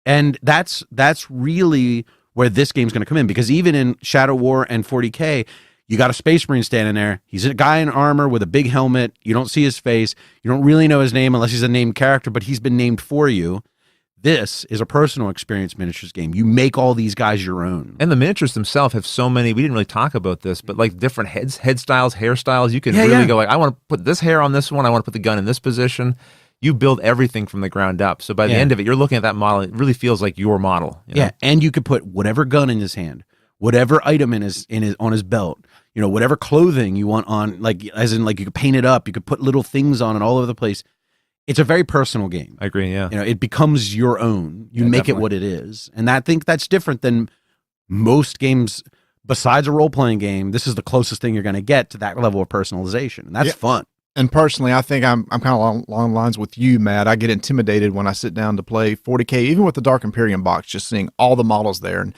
And that's really where this game's going to come in, because even in Shadow War and 40K, you got a Space Marine standing there. He's a guy in armor with a big helmet. You don't see his face. You don't really know his name unless he's a named character, but he's been named for you. This is a personal experience miniatures game. You make all these guys your own. And the miniatures themselves have so many, we didn't really talk about this, but like different head styles, hairstyles. You can really go like, I want to put this hair on this one. I want to put the gun in this position. You build everything from the ground up. So by the end of it, you're looking at that model. It really feels like your model. You know? Yeah, and you could put whatever gun in his hand, whatever item on his belt, you know, whatever clothing you want on, like as in like you could paint it up, you could put little things on it all over the place. It's a very personal game. I agree. Yeah, you know, it becomes your own. You make it what it is, and I think that's different than most games. Besides a role playing game, this is the closest thing you're going to get to that level of personalization, and that's fun. And personally, I think I'm kind of along the lines with you, Matt. I get intimidated when I sit down to play 40K, even with the Dark Imperium box, just seeing all the models there. And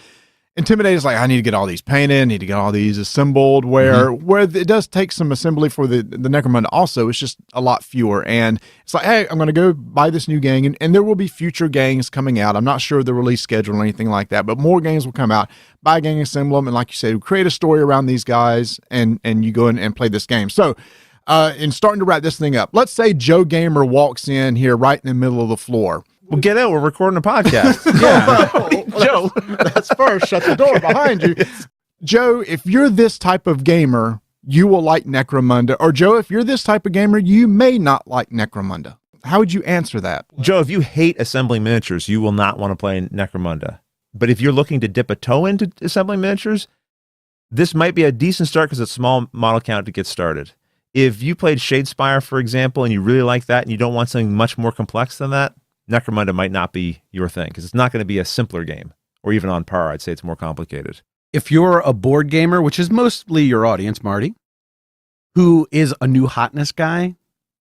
intimidated is like, I need to get all these painted, I need to get all these assembled, where it does take some assembly for the Necromunda also, it's just a lot fewer. And it's like, hey, I'm going to go buy this new gang, and there will be future gangs coming out. I'm not sure of the release schedule or anything like that, but more gangs will come out. Buy a gang, assemble them, and like you said, create a story around these guys, and you go in and play this game. So, in starting to wrap this thing up, let's say Joe Gamer walks in here right in the middle of the floor. Well, get out. We're recording a podcast. Joe, that's first. Shut the door behind you. Joe, if you're this type of gamer, you will like Necromunda. Or Joe, if you're this type of gamer, you may not like Necromunda. How would you answer that? Joe, if you hate assembling miniatures, you will not want to play Necromunda. But if you're looking to dip a toe into assembling miniatures, this might be a decent start because it's a small model count to get started. If you played Shadespire, for example, and you really like that and you don't want something much more complex than that, Necromunda might not be your thing because it's not going to be a simpler game, or even on par. I'd say it's more complicated. If you're a board gamer, which is mostly your audience, Marty, who is a new hotness guy,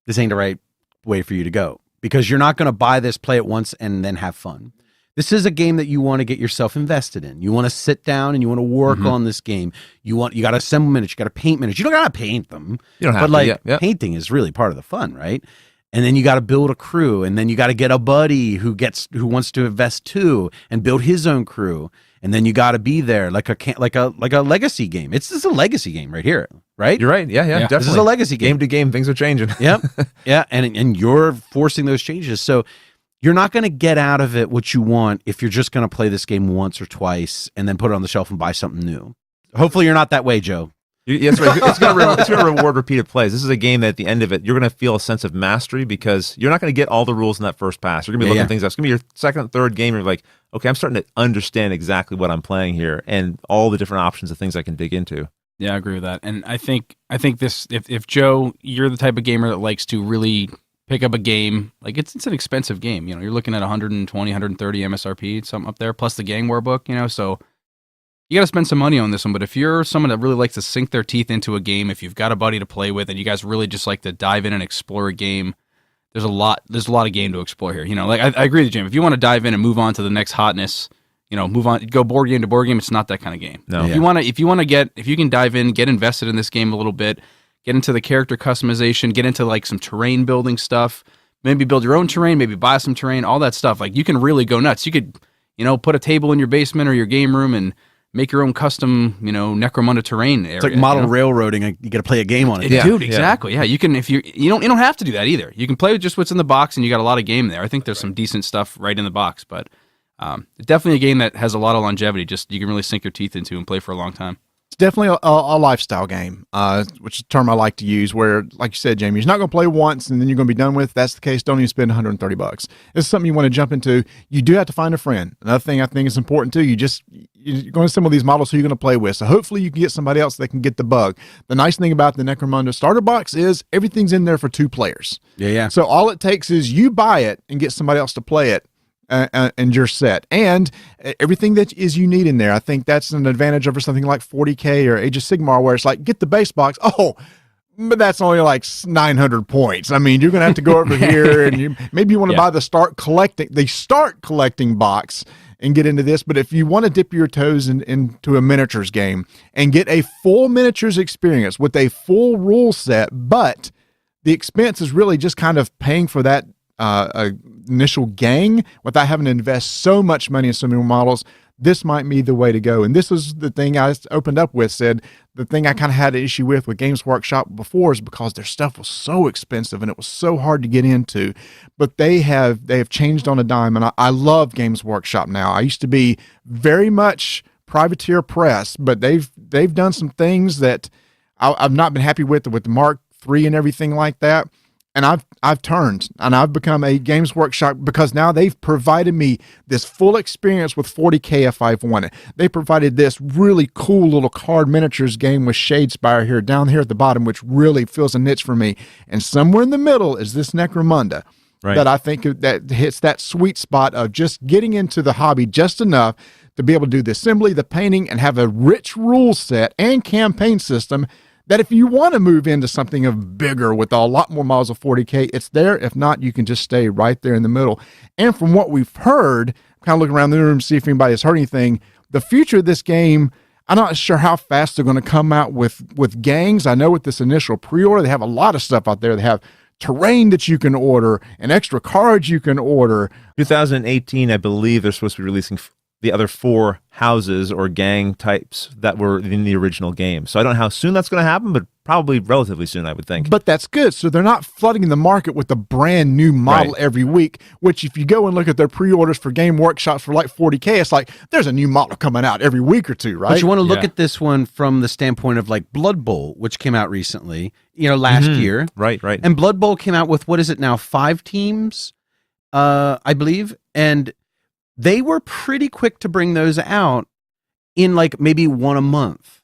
this ain't the right way for you to go, because you're not going to buy this, play it once, and then have fun. This is a game that you want to get yourself invested in. You want to sit down and you want to work on this game. You got to assemble miniatures, you got to paint miniatures. You don't got to paint them. You don't have but to, like painting is really part of the fun, right? And then you got to build a crew, and then you got to get a buddy who wants to invest too and build his own crew. And then you got to be there like a legacy game. This is a legacy game right here, right? You're right. Yeah, definitely. This is a legacy game. Game to game, things are changing. Yep. Yeah, and you're forcing those changes. So you're not going to get out of it what you want if you're just going to play this game once or twice and then put it on the shelf and buy something new. Hopefully you're not that way, Joe. Yes, right. It's going to reward repeated plays. This is a game that at the end of it, you're going to feel a sense of mastery because you're not going to get all the rules in that first pass. You're going to be looking at things up. It's going to be your second, third game. You're like, okay, I'm starting to understand exactly what I'm playing here and all the different options of things I can dig into. Yeah, I agree with that. And I think this, if Joe, you're the type of gamer that likes to really pick up a game, like it's an expensive game. You know, you're looking at 120, 130 MSRP, something up there, plus the Gang War book, you know, so you got to spend some money on this one. But if you're someone that really likes to sink their teeth into a game, if you've got a buddy to play with and you guys really just like to dive in and explore a game, there's a lot of game to explore here. You know, like I agree with Jim. If you want to dive in and move on to the next hotness, you know, move on, go board game to board game, it's not that kind of game. No. If you can dive in, get invested in this game a little bit, get into the character customization, get into like some terrain building stuff, maybe build your own terrain, maybe buy some terrain, all that stuff. Like you can really go nuts. You could, you know, put a table in your basement or your game room and make your own custom, you know, Necromunda terrain area. It's like model railroading. You got to play a game on it. Dude, exactly. Yeah, you can. If you don't have to do that either. You can play with just what's in the box, and you got a lot of game there. I think there's some decent stuff right in the box, but definitely a game that has a lot of longevity. Just you can really sink your teeth into and play for a long time. It's definitely a lifestyle game, which is a term I like to use, where, like you said, Jamie, you're not going to play once and then you're going to be done with. If that's the case, don't even spend $130. It's something you want to jump into. You do have to find a friend. Another thing I think is important too, you're going to assemble these models who you're going to play with. So hopefully you can get somebody else that can get the bug. The nice thing about the Necromunda starter box is everything's in there for 2 players. Yeah. So all it takes is you buy it and get somebody else to play it. And you're set, and everything that is you need in there. I think that's an advantage over something like 40K or Age of Sigmar, where it's like, get the base box. Oh, but that's only like 900 points. I mean, you're gonna have to go over here, and maybe you want to buy the start collecting box and get into this. But if you want to dip your toes into a miniatures game and get a full miniatures experience with a full rule set, but the expense is really just kind of paying for that initial gang without having to invest so much money in so many models, this might be the way to go. And this is the thing I opened up with, said the thing I kind of had an issue with Games Workshop before is because their stuff was so expensive and it was so hard to get into. But they have changed on a dime, and I love Games Workshop now. I used to be very much Privateer Press, but they've done some things that I've not been happy with the Mark III and everything like that. And I've turned and I've become a Games Workshop because now they've provided me this full experience with 40K if I've wanted. They provided this really cool little card miniatures game with Shadespire down here at the bottom, which really fills a niche for me. And somewhere in the middle is this Necromunda that I think that hits that sweet spot of just getting into the hobby just enough to be able to do the assembly, the painting, and have a rich rule set and campaign system that if you want to move into something of bigger with a lot more models of 40K, it's there. If not, you can just stay right there in the middle. And from what we've heard, I'm kind of looking around the room to see if anybody has heard anything. The future of this game, I'm not sure how fast they're going to come out with gangs. I know with this initial pre-order, they have a lot of stuff out there. They have terrain that you can order and extra cards you can order. 2018, I believe they're supposed to be releasing the other 4 houses or gang types that were in the original game. So I don't know how soon that's going to happen, but probably relatively soon, I would think. But that's good. So they're not flooding the market with a brand new model every week, which if you go and look at their pre-orders for Game Workshops for like 40K, it's like there's a new model coming out every week or two, right? But you want to look at this one from the standpoint of like Blood Bowl, which came out recently, last year. Right. And Blood Bowl came out with, what is it now, 5 teams, I believe. And they were pretty quick to bring those out in like maybe 1 a month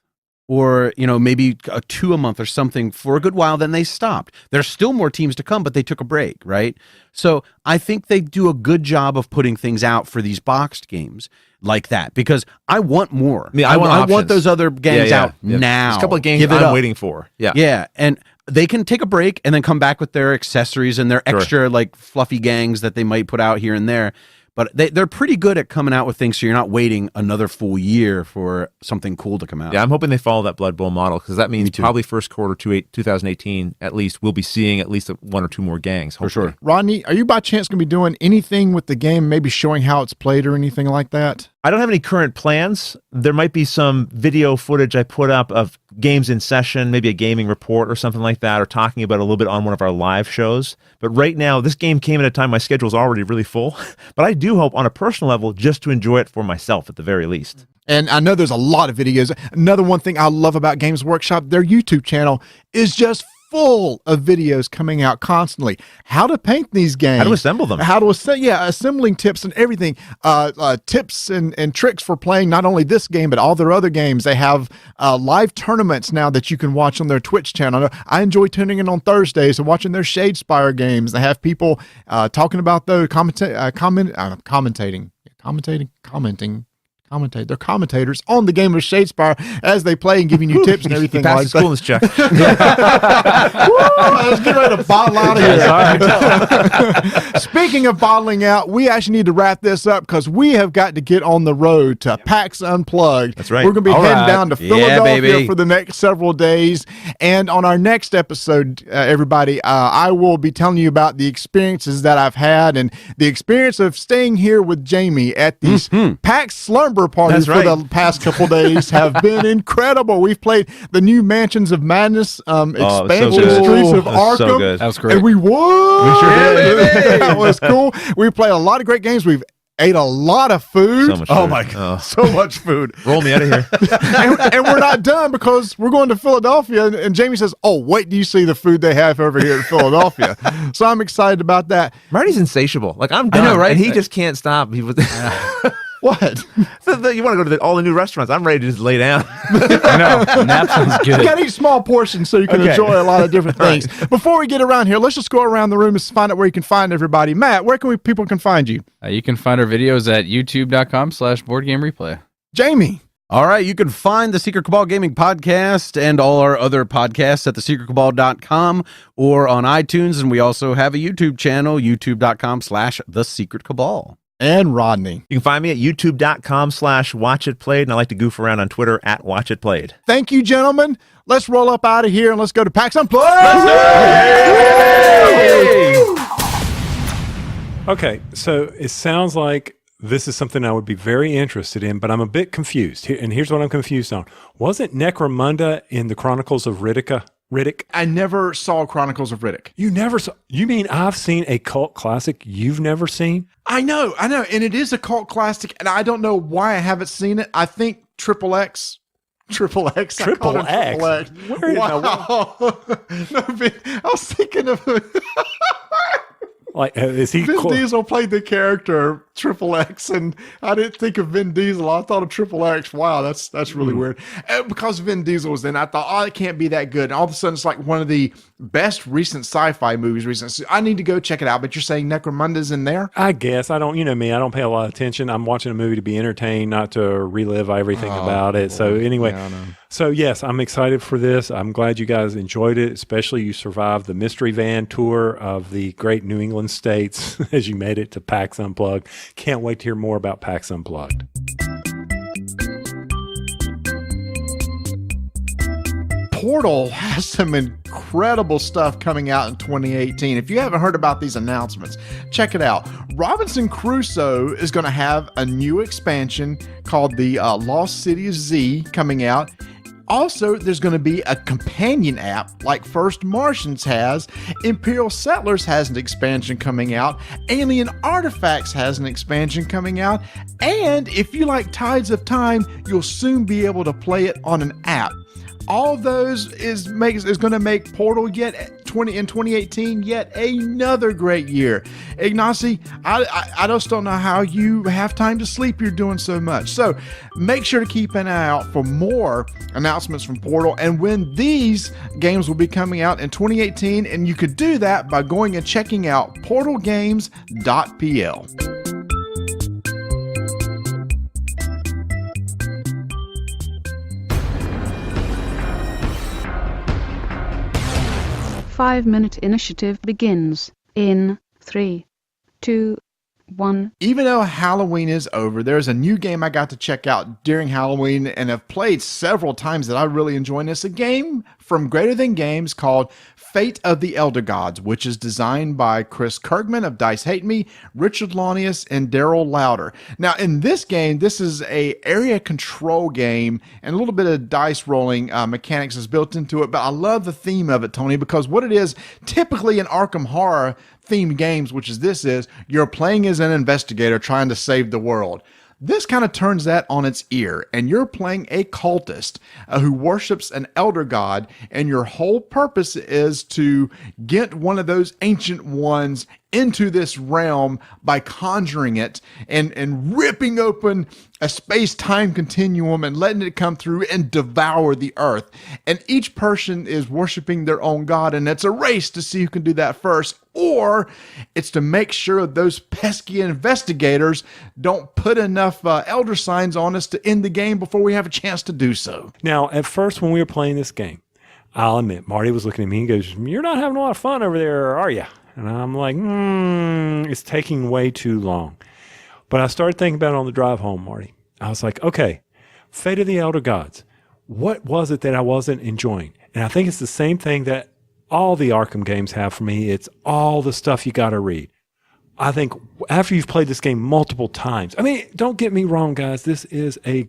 or, maybe 2 a month or something for a good while. Then they stopped. There's still more teams to come, but they took a break, right? So I think they do a good job of putting things out for these boxed games like that because I want more. I want those other games out now. There's a couple of games I'm waiting for. Yeah. And they can take a break and then come back with their accessories and their extra like fluffy gangs that they might put out here and there. But they're pretty good at coming out with things, so you're not waiting another full year for something cool to come out. Yeah, I'm hoping they follow that Blood Bowl model, because that means probably first quarter 2018, at least, we'll be seeing at least 1 or 2 more gangs, hopefully. For sure. Rodney, are you by chance going to be doing anything with the game, maybe showing how it's played or anything like that? I don't have any current plans. There might be some video footage I put up of games in session, maybe a gaming report or something like that, or talking about it a little bit on one of our live shows. But right now, this game came at a time my schedule is already really full. But I do hope on a personal level just to enjoy it for myself at the very least. And I know there's a lot of videos. Another one thing I love about Games Workshop, their YouTube channel is just full of videos coming out constantly. How to paint these games. How to assemble them. Assembling tips and everything. Tips and tricks for playing not only this game, but all their other games. They have live tournaments now that you can watch on their Twitch channel. I enjoy tuning in on Thursdays and watching their Shadespire games. They have people talking about those, commenting. They're commentators on the game of Shadespire as they play and giving you tips and everything like that. Coolness check. Woo, let's get ready to bottle out of here. Speaking of bottling out, we actually need to wrap this up because we have got to get on the road to PAX Unplugged. That's right. We're going to be heading down to Philadelphia baby. for the next several days. And on our next episode, everybody, I will be telling you about the experiences that I've had and the experience of staying here with Jamie at these PAX slumber parties for the past couple days have been incredible. We've played the new Mansions of Madness expansion Streets of Arkham. So good. That was great. And we won. We sure did. That was cool. We played a lot of great games. We've ate a lot of food. So much Oh food. my God. So much food. Roll me out of here. and we're not done because we're going to Philadelphia. And Jamie says, "Oh, wait, do you see the food they have over here in Philadelphia?" So I'm excited about that. Marty's insatiable. Like, I'm done. know, right? And he just can't stop. He was, What? you want to go to all the new restaurants. I'm ready to just lay down. I know. That sounds You good. got to eat small portions so you can Okay. enjoy a lot of different things. Before we get around here, let's just go around the room and find out where you can find everybody. Matt, where can people can find you? You can find our videos at youtube.com/boardgamereplay. Jamie. All right, you can find the Secret Cabal Gaming Podcast and all our other podcasts at thesecretcabal.com or on iTunes. And we also have a YouTube channel, youtube.com/thesecretcabal. And Rodney. You can find me at youtube.com/watchitplayed, and I like to goof around on Twitter at watchitplayed. Thank you, gentlemen. Let's roll up out of here and let's go to PAX Unplugged. Okay, so it sounds like this is something I would be very interested in, but I'm a bit confused. And here's what I'm confused on. Wasn't Necromunda in the Chronicles of Riddick? I never saw Chronicles of Riddick. You never saw? You mean I've seen a cult classic you've never seen? I know, and it is a cult classic, and I don't know why I haven't seen it. I think Triple X. Triple X? Where did wow. No, I was thinking of Like, is he? Vin Diesel played the character Triple X, and I didn't think of Vin Diesel. I thought of Triple X. Wow, that's really weird. Because Vin Diesel was in, I thought, oh, it can't be that good. And all of a sudden, it's like one of the best recent sci-fi movies. So I need to go check it out. But you're saying Necromunda's in there? I guess I don't. You know me. I don't pay a lot of attention. I'm watching a movie to be entertained, not to relive everything about it. So anyway, so yes, I'm excited for this. I'm glad you guys enjoyed it, especially you survived the mystery van tour of the great New England states as you made it to PAX Unplugged. Can't wait to hear more about PAX Unplugged. Portal has some incredible stuff coming out in 2018. If you haven't heard about these announcements, check it out. Robinson Crusoe is going to have a new expansion called the Lost City of Z coming out. Also, there's going to be a companion app like First Martians has. Imperial Settlers has an expansion coming out. Alien Artifacts has an expansion coming out. And if you like Tides of Time, you'll soon be able to play it on an app. All of those is going to make Portal in 2018 yet another great year. Ignacy, I just don't know how you have time to sleep. You're doing so much. So make sure to keep an eye out for more announcements from Portal and when these games will be coming out in 2018. And you could do that by going and checking out portalgames.pl. Five-minute initiative begins in 3, 2, 1. Even though Halloween is over, there's a new game I got to check out during Halloween and have played several times that I really enjoy. And it's a game from Greater Than Games called Fate of the Elder Gods, which is designed by Chris Kirkman of Dice Hate Me, Richard Launius, and Daryl Lauder. Now, in this game, this is a area control game, and a little bit of dice rolling mechanics is built into it. But I love the theme of it, Tony, because what it is, typically in Arkham Horror themed games, which is this is, you're playing as an investigator trying to save the world. This kind of turns that on its ear, and you're playing a cultist who worships an elder god, and your whole purpose is to get one of those ancient ones into this realm by conjuring it and ripping open a space-time continuum and letting it come through and devour the earth. And each person is worshiping their own god, and it's a race to see who can do that first, or it's to make sure those pesky investigators don't put enough elder signs on us to end the game before we have a chance to do so. Now, at first, when we were playing this game, I'll admit, Marty was looking at me and goes, "You're not having a lot of fun over there, are you?" And I'm like, it's taking way too long. But I started thinking about it on the drive home, Marty. I was like, okay, Fate of the Elder Gods. What was it that I wasn't enjoying? And I think it's the same thing that all the Arkham games have for me. It's all the stuff you got to read. I think after you've played this game multiple times, I mean, don't get me wrong, guys. This is a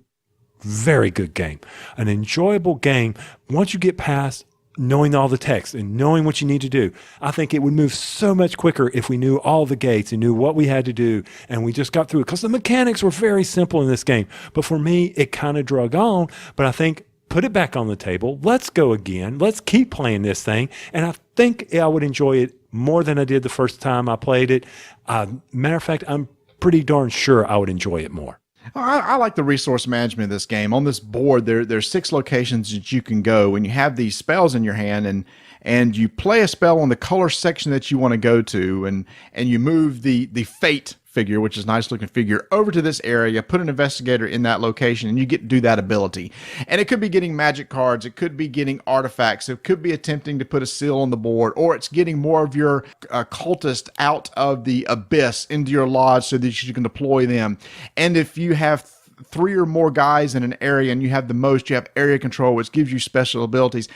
very good game, an enjoyable game. Once you get past knowing all the text and knowing what you need to do. I think it would move so much quicker if we knew all the gates and knew what we had to do and we just got through it, because the mechanics were very simple in this game. But for me, it kind of drug on. But I think put it back on the table. Let's go again. Let's keep playing this thing. And I think I would enjoy it more than I did the first time I played it. Matter of fact, I'm pretty darn sure I would enjoy it more. I like the resource management of this game. On this board, there's 6 locations that you can go, and you have these spells in your hand, and you play a spell on the color section that you want to go to, and you move the fate figure, which is a nice looking figure, over to this area, put an investigator in that location, and you get to do that ability. And it could be getting magic cards, it could be getting artifacts, it could be attempting to put a seal on the board, or it's getting more of your cultist out of the abyss into your lodge so that you can deploy them. And if you have 3 or more guys in an area and you have the most, you have area control, which gives you special abilities.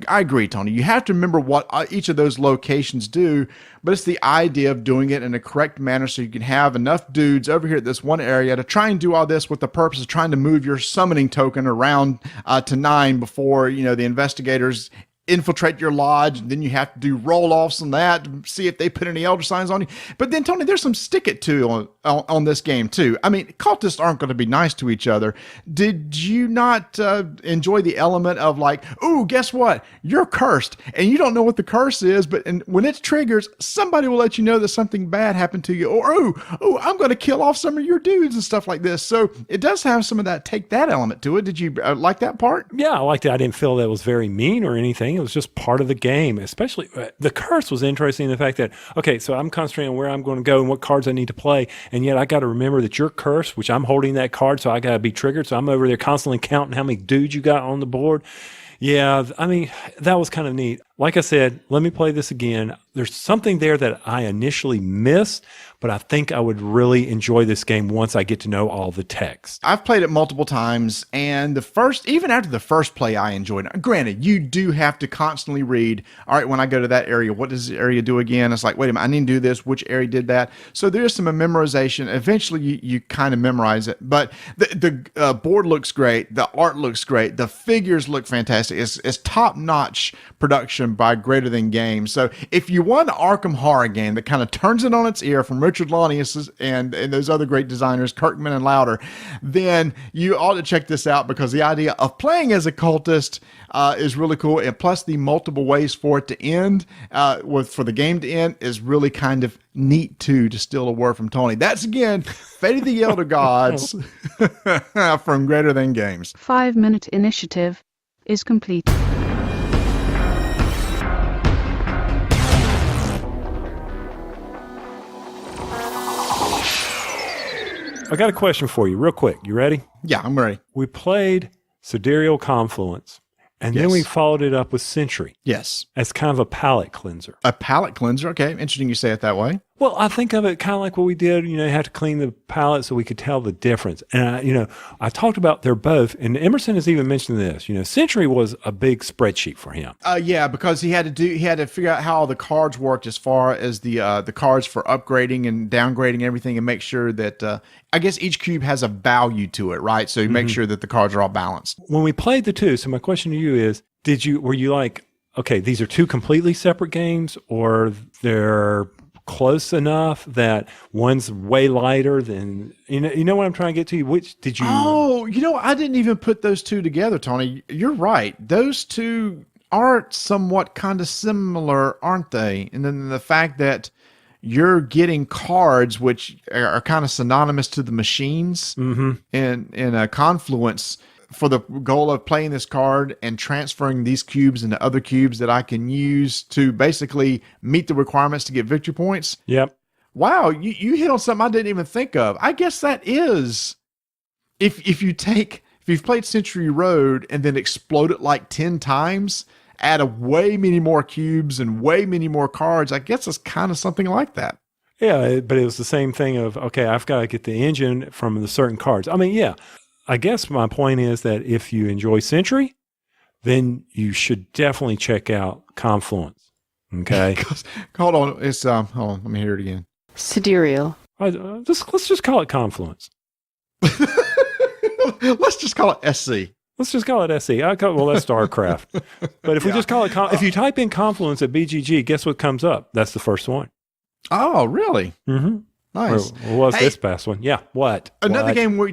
I agree, Tony. You have to remember what each of those locations do, but it's the idea of doing it in a correct manner so you can have enough dudes over here at this one area to try and do all this with the purpose of trying to move your summoning token around to 9 before, the investigators infiltrate your lodge, and then you have to do roll-offs on that to see if they put any elder signs on you. But then, Tony, there's some stick it to on this game too. I mean, cultists aren't going to be nice to each other. Did you not enjoy the element of like, ooh, guess what? You're cursed, and you don't know what the curse is, but when it triggers, somebody will let you know that something bad happened to you, or ooh, I'm going to kill off some of your dudes and stuff like this. So it does have some of that, take that element to it. Did you like that part? Yeah, I liked it. I didn't feel that it was very mean or anything. It was just part of the game. Especially the curse was interesting in the fact that, okay, so I'm concentrating on where I'm going to go and what cards I need to play, and yet I got to remember that you're cursed, which I'm holding that card, so I got to be triggered. So I'm over there constantly counting how many dudes you got on the board. Yeah, I mean, that was kind of neat. Like I said, let me play this again. There's something there that I initially missed, but I think I would really enjoy this game once I get to know all the text. I've played it multiple times, and even after the first play, I enjoyed it. Granted, you do have to constantly read, all right, when I go to that area, what does the area do again? It's like, wait a minute, I need to do this. Which area did that? So there's some memorization. Eventually, you kind of memorize it. But the board looks great. The art looks great. The figures look fantastic. It's top-notch production by Greater Than Games. So if you want an Arkham horror game that kind of turns it on its ear from Richard Launius and those other great designers, Kirkman and Lauder, then you ought to check this out, because the idea of playing as a cultist is really cool. And plus the multiple ways for it to end, for the game to end, is really kind of neat too, to steal a word from Tony. That's again, Fate of the Elder Gods from Greater Than Games. 5-minute initiative is complete. I got a question for you real quick. You ready? Yeah, I'm ready. We played Sidereal Confluence, and then we followed it up with Century. Yes. As kind of a palate cleanser. A palate cleanser. Okay. Interesting you say it that way. Well, I think of it kind of like what we did. You had to clean the palette so we could tell the difference. And, I talked about they're both, and Emerson has even mentioned this. Century was a big spreadsheet for him. Yeah, because he had to figure out how all the cards worked as far as the cards for upgrading and downgrading and everything, and make sure that, I guess each cube has a value to it, right? So you make sure that the cards are all balanced. When we played the two, so my question to you is, were you like, okay, these are two completely separate games, or they're close enough that one's way lighter than, you know what I'm trying to get to? Which did you? Oh, I didn't even put those two together, Tony. You're right. Those two are somewhat kind of similar, aren't they? And then the fact that you're getting cards which are kind of synonymous to the machines in a Confluence, for the goal of playing this card and transferring these cubes into other cubes that I can use to basically meet the requirements to get victory points. Yep. Wow, you hit on something I didn't even think of. I guess that is, if you've played Century Road and then explode it like 10 times, add way many more cubes and way many more cards, I guess it's kind of something like that. Yeah, but it was the same thing of, okay, I've got to get the engine from the certain cards. I mean, yeah. I guess my point is that if you enjoy Century, then you should definitely check out Confluence. Okay. Hold on. It's hold on. Let me hear it again. Sidereal. Let's just call it Confluence. Let's just call it SC. Let's just call it SE. Well, that's StarCraft. But if we just call it, if you type in Confluence at BGG, guess what comes up? That's the first one. Oh, really? Mm-hmm. Nice. Or was this past one? Yeah. What? Another game we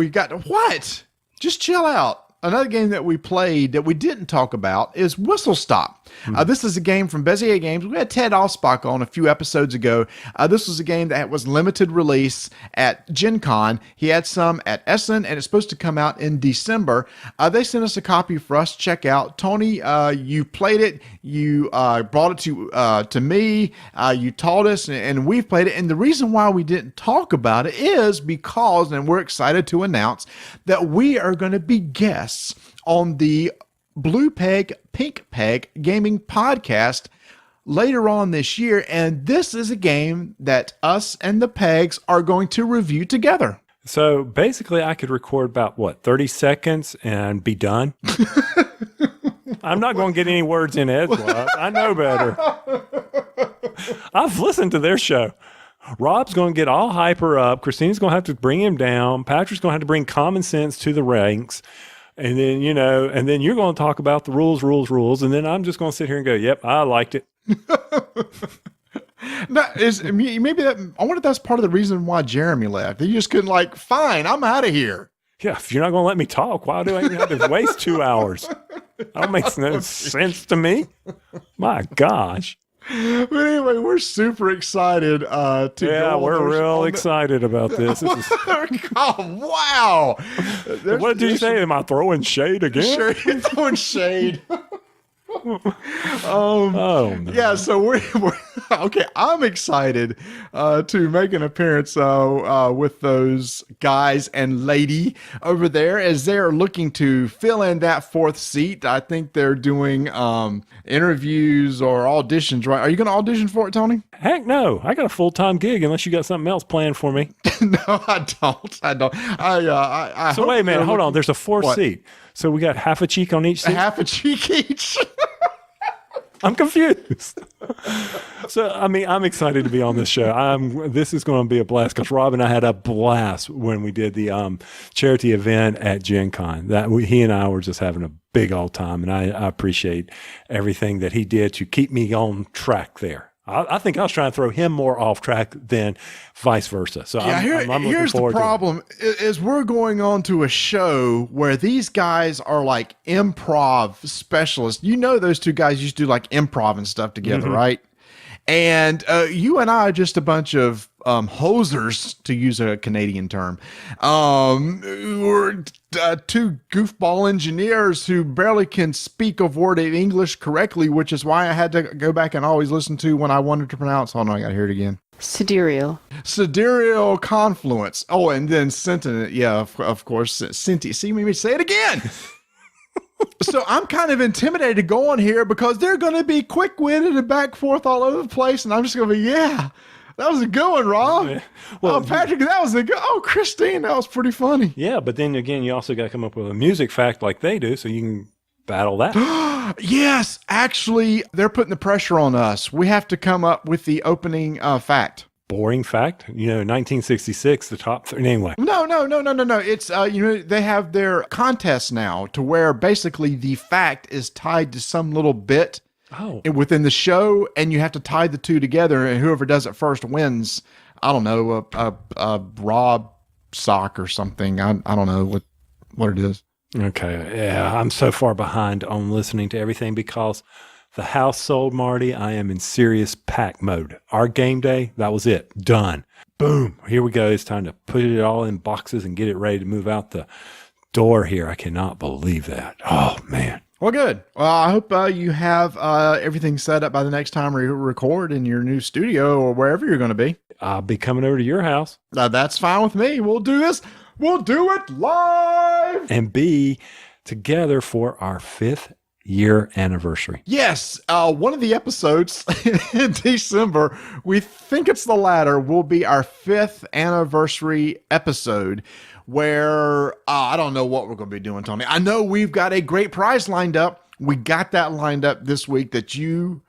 got. What? Just chill out. Another game that we played that we didn't talk about is Whistle Stop. This is a game from Bezier Games. We had Ted Alspach on a few episodes ago. This was a game that was limited release at Gen Con. He had some at Essen, and it's supposed to come out in December. They sent us a copy for us to check out. Tony, you played it. You brought it to me. You taught us, and we've played it. And the reason why we didn't talk about it is because, and we're excited to announce, that we are going to be guests on the Blue Peg, Pink Peg Gaming Podcast later on this year. And this is a game that us and the Pegs are going to review together. So basically, I could record about, 30 seconds and be done? I'm not going to get any words in edgewise. I know better. I've listened to their show. Rob's going to get all hyper up. Christina's going to have to bring him down. Patrick's going to have to bring common sense to the ranks. And then, and then you're going to talk about the rules. And then I'm just going to sit here and go, yep, I liked it. Maybe that, I wonder if that's part of the reason why Jeremy left. He just couldn't fine, I'm out of here. Yeah, if you're not going to let me talk, why do I even have to waste 2 hours? That makes no sense to me. My gosh. But anyway, we're super excited to go. Yeah, we're real excited about this. Oh, wow. What did you say? Am I throwing shade again? Sure, you're throwing shade. No. Yeah, so we're okay. I'm excited to make an appearance with those guys and lady over there as they're looking to fill in that fourth seat. I think they're doing interviews or auditions, right? Are you going to audition for it, Tony? Heck no. I got a full-time gig unless you got something else planned for me. No, I don't. I so wait a minute. Hold on. There's a fourth seat. So we got half a cheek on each seat? Half a cheek each. I'm confused. So, I'm excited to be on this show. This is going to be a blast because Rob and I had a blast when we did the charity event at Gen Con. He and I were just having a big old time, and I appreciate everything that he did to keep me on track there. I think I was trying to throw him more off track than vice versa. So yeah, here's the problem is we're going on to a show where these guys are like improv specialists. Those two guys used to do like improv and stuff together, right? And you and I are just a bunch of hosers, to use a Canadian term. We're two goofball engineers who barely can speak a word of English correctly, which is why I had to go back and always listen to when I wanted to pronounce. Hold on, I got to hear it again. Sidereal Confluence. Oh, and then Sentinel. Yeah, of course. Senti. See me say it again. So I'm kind of intimidated to go on here because they're going to be quick-witted and back and forth all over the place, and I'm just going to be, that was a good one, Rob. Yeah. Well, Patrick, that was a good. Oh, Christine, that was pretty funny. Yeah, but then again, you also got to come up with a music fact like they do, so you can battle that. Yes, actually, they're putting the pressure on us. We have to come up with the opening fact. Boring fact, 1966, the top three. Anyway, no. It's they have their contest now to where basically the fact is tied to some little bit within the show, and you have to tie the two together, and whoever does it first wins. I don't know, a Rob sock or something. I don't know what it is. Okay, yeah, I'm so far behind on listening to everything because the house sold, Marty. I am in serious pack mode. Our game day, that was it. Done. Boom. Here we go. It's time to put it all in boxes and get it ready to move out the door here. I cannot believe that. Oh, man. Well, good. Well, I hope you have everything set up by the next time we record in your new studio or wherever you're going to be. I'll be coming over to your house. That's fine with me. We'll do this. We'll do it live. And be together for our 5th year anniversary. Yes, one of the episodes in December, we think it's the latter, will be our 5th anniversary episode where I don't know what we're going to be doing, Tony. I know we've got a great prize lined up. We got that lined up this week that you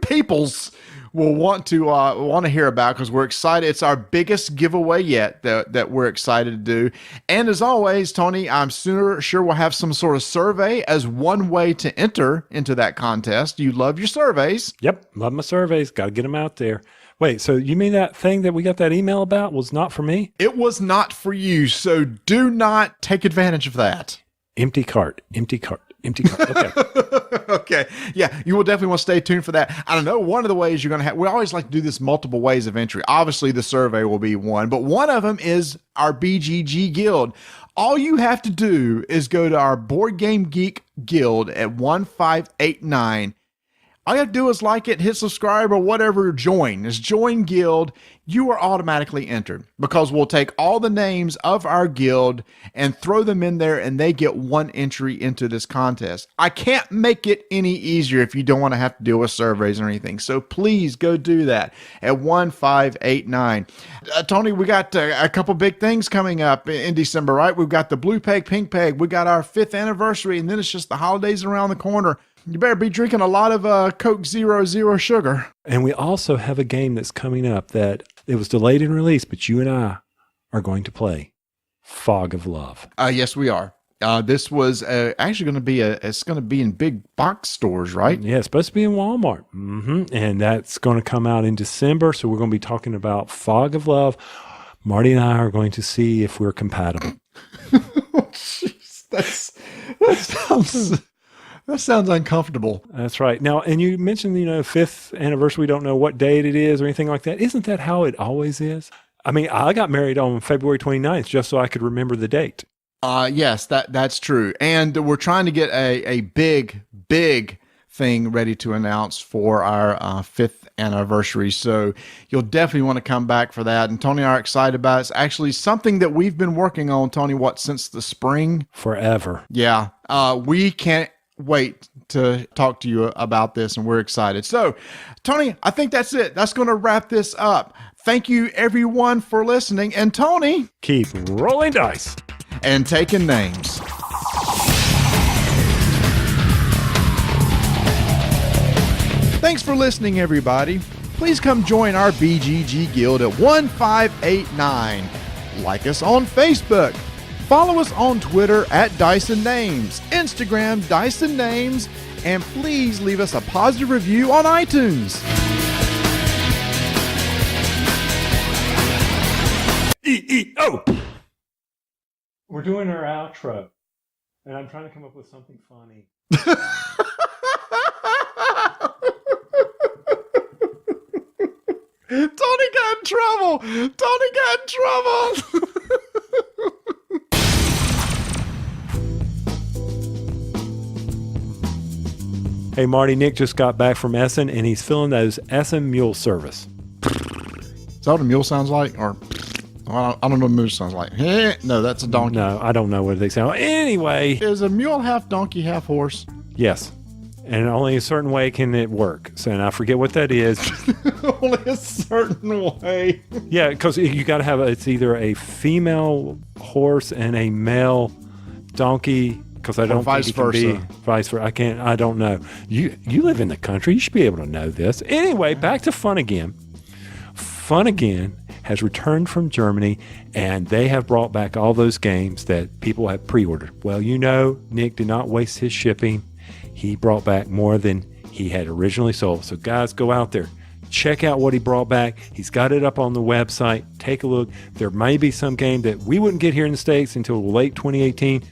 peoples will want to hear about, because we're excited. It's our biggest giveaway yet that we're excited to do. And as always, Tony, I'm sure we'll have some sort of survey as one way to enter into that contest. You love your surveys. Yep, love my surveys. Got to get them out there. Wait, so you mean that thing that we got that email about was not for me? It was not for you, so do not take advantage of that. Empty cart. Okay. Okay. Yeah, you will definitely want to stay tuned for that. I don't know, one of the ways you're going to have, we always like to do this multiple ways of entry. Obviously, the survey will be one, but one of them is our BGG Guild. All you have to do is go to our Board Game Geek Guild at 1589. All you have to do is like it, hit subscribe, or whatever, join. It's join guild. You are automatically entered, because we'll take all the names of our guild and throw them in there, and they get one entry into this contest. I can't make it any easier if you don't want to have to deal with surveys or anything. So please go do that at 1589. Tony, we got a couple big things coming up in December, right? We've got the Blue Peg, Pink Peg. We got our 5th anniversary, and then it's just the holidays around the corner. You better be drinking a lot of Coke Zero sugar. And we also have a game that's coming up that it was delayed in release, but you and I are going to play Fog of Love. Yes, we are. This was actually going to be it's going to be in big box stores, right? Yeah, it's supposed to be in Walmart. And that's going to come out in December. So we're going to be talking about Fog of Love. Marty and I are going to see if we're compatible. Oh, jeez, that sounds uncomfortable. That's right. Now, and you mentioned, 5th anniversary. We don't know what date it is or anything like that. Isn't that how it always is? I mean, I got married on February 29th just so I could remember the date. Yes, that's true. And we're trying to get a big thing ready to announce for our 5th anniversary. So you'll definitely want to come back for that. And Tony and I are excited about it. It's actually something that we've been working on, Tony, since the spring? Forever. Yeah. We can't wait to talk to you about this, and we're excited. So, Tony, I think that's it. That's going to wrap this up. Thank you, everyone, for listening. And Tony, keep rolling dice and taking names. Thanks for listening, everybody. Please come join our BGG Guild at 1589. Like us on Facebook. Follow us on Twitter at Dyson Names, Instagram Dyson Names, and please leave us a positive review on iTunes. EEO! We're doing our outro, and I'm trying to come up with something funny. Tony got in trouble! Hey, Marty, Nick just got back from Essen, and he's filling those Essen mule service. Is that what a mule sounds like? Or, I don't know what a mule sounds like. No, that's a donkey. No, I don't know what they sound like. Anyway. Is a mule half donkey, half horse? Yes. And only a certain way can it work. So, and I forget what that is. Only a certain way. Yeah, because you got to have it's either a female horse and a male donkey. Because I don't vice think it can versa. Be vice versa. I don't know. You live in the country. You should be able to know this. Anyway, back to Funagain. Funagain has returned from Germany, and they have brought back all those games that people have pre-ordered. Well, Nick did not waste his shipping. He brought back more than he had originally sold. So guys, go out there. Check out what he brought back. He's got it up on the website. Take a look. There may be some game that we wouldn't get here in the States until late 2018.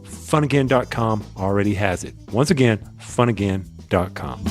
Funagain.com already has it. Once again, funagain.com.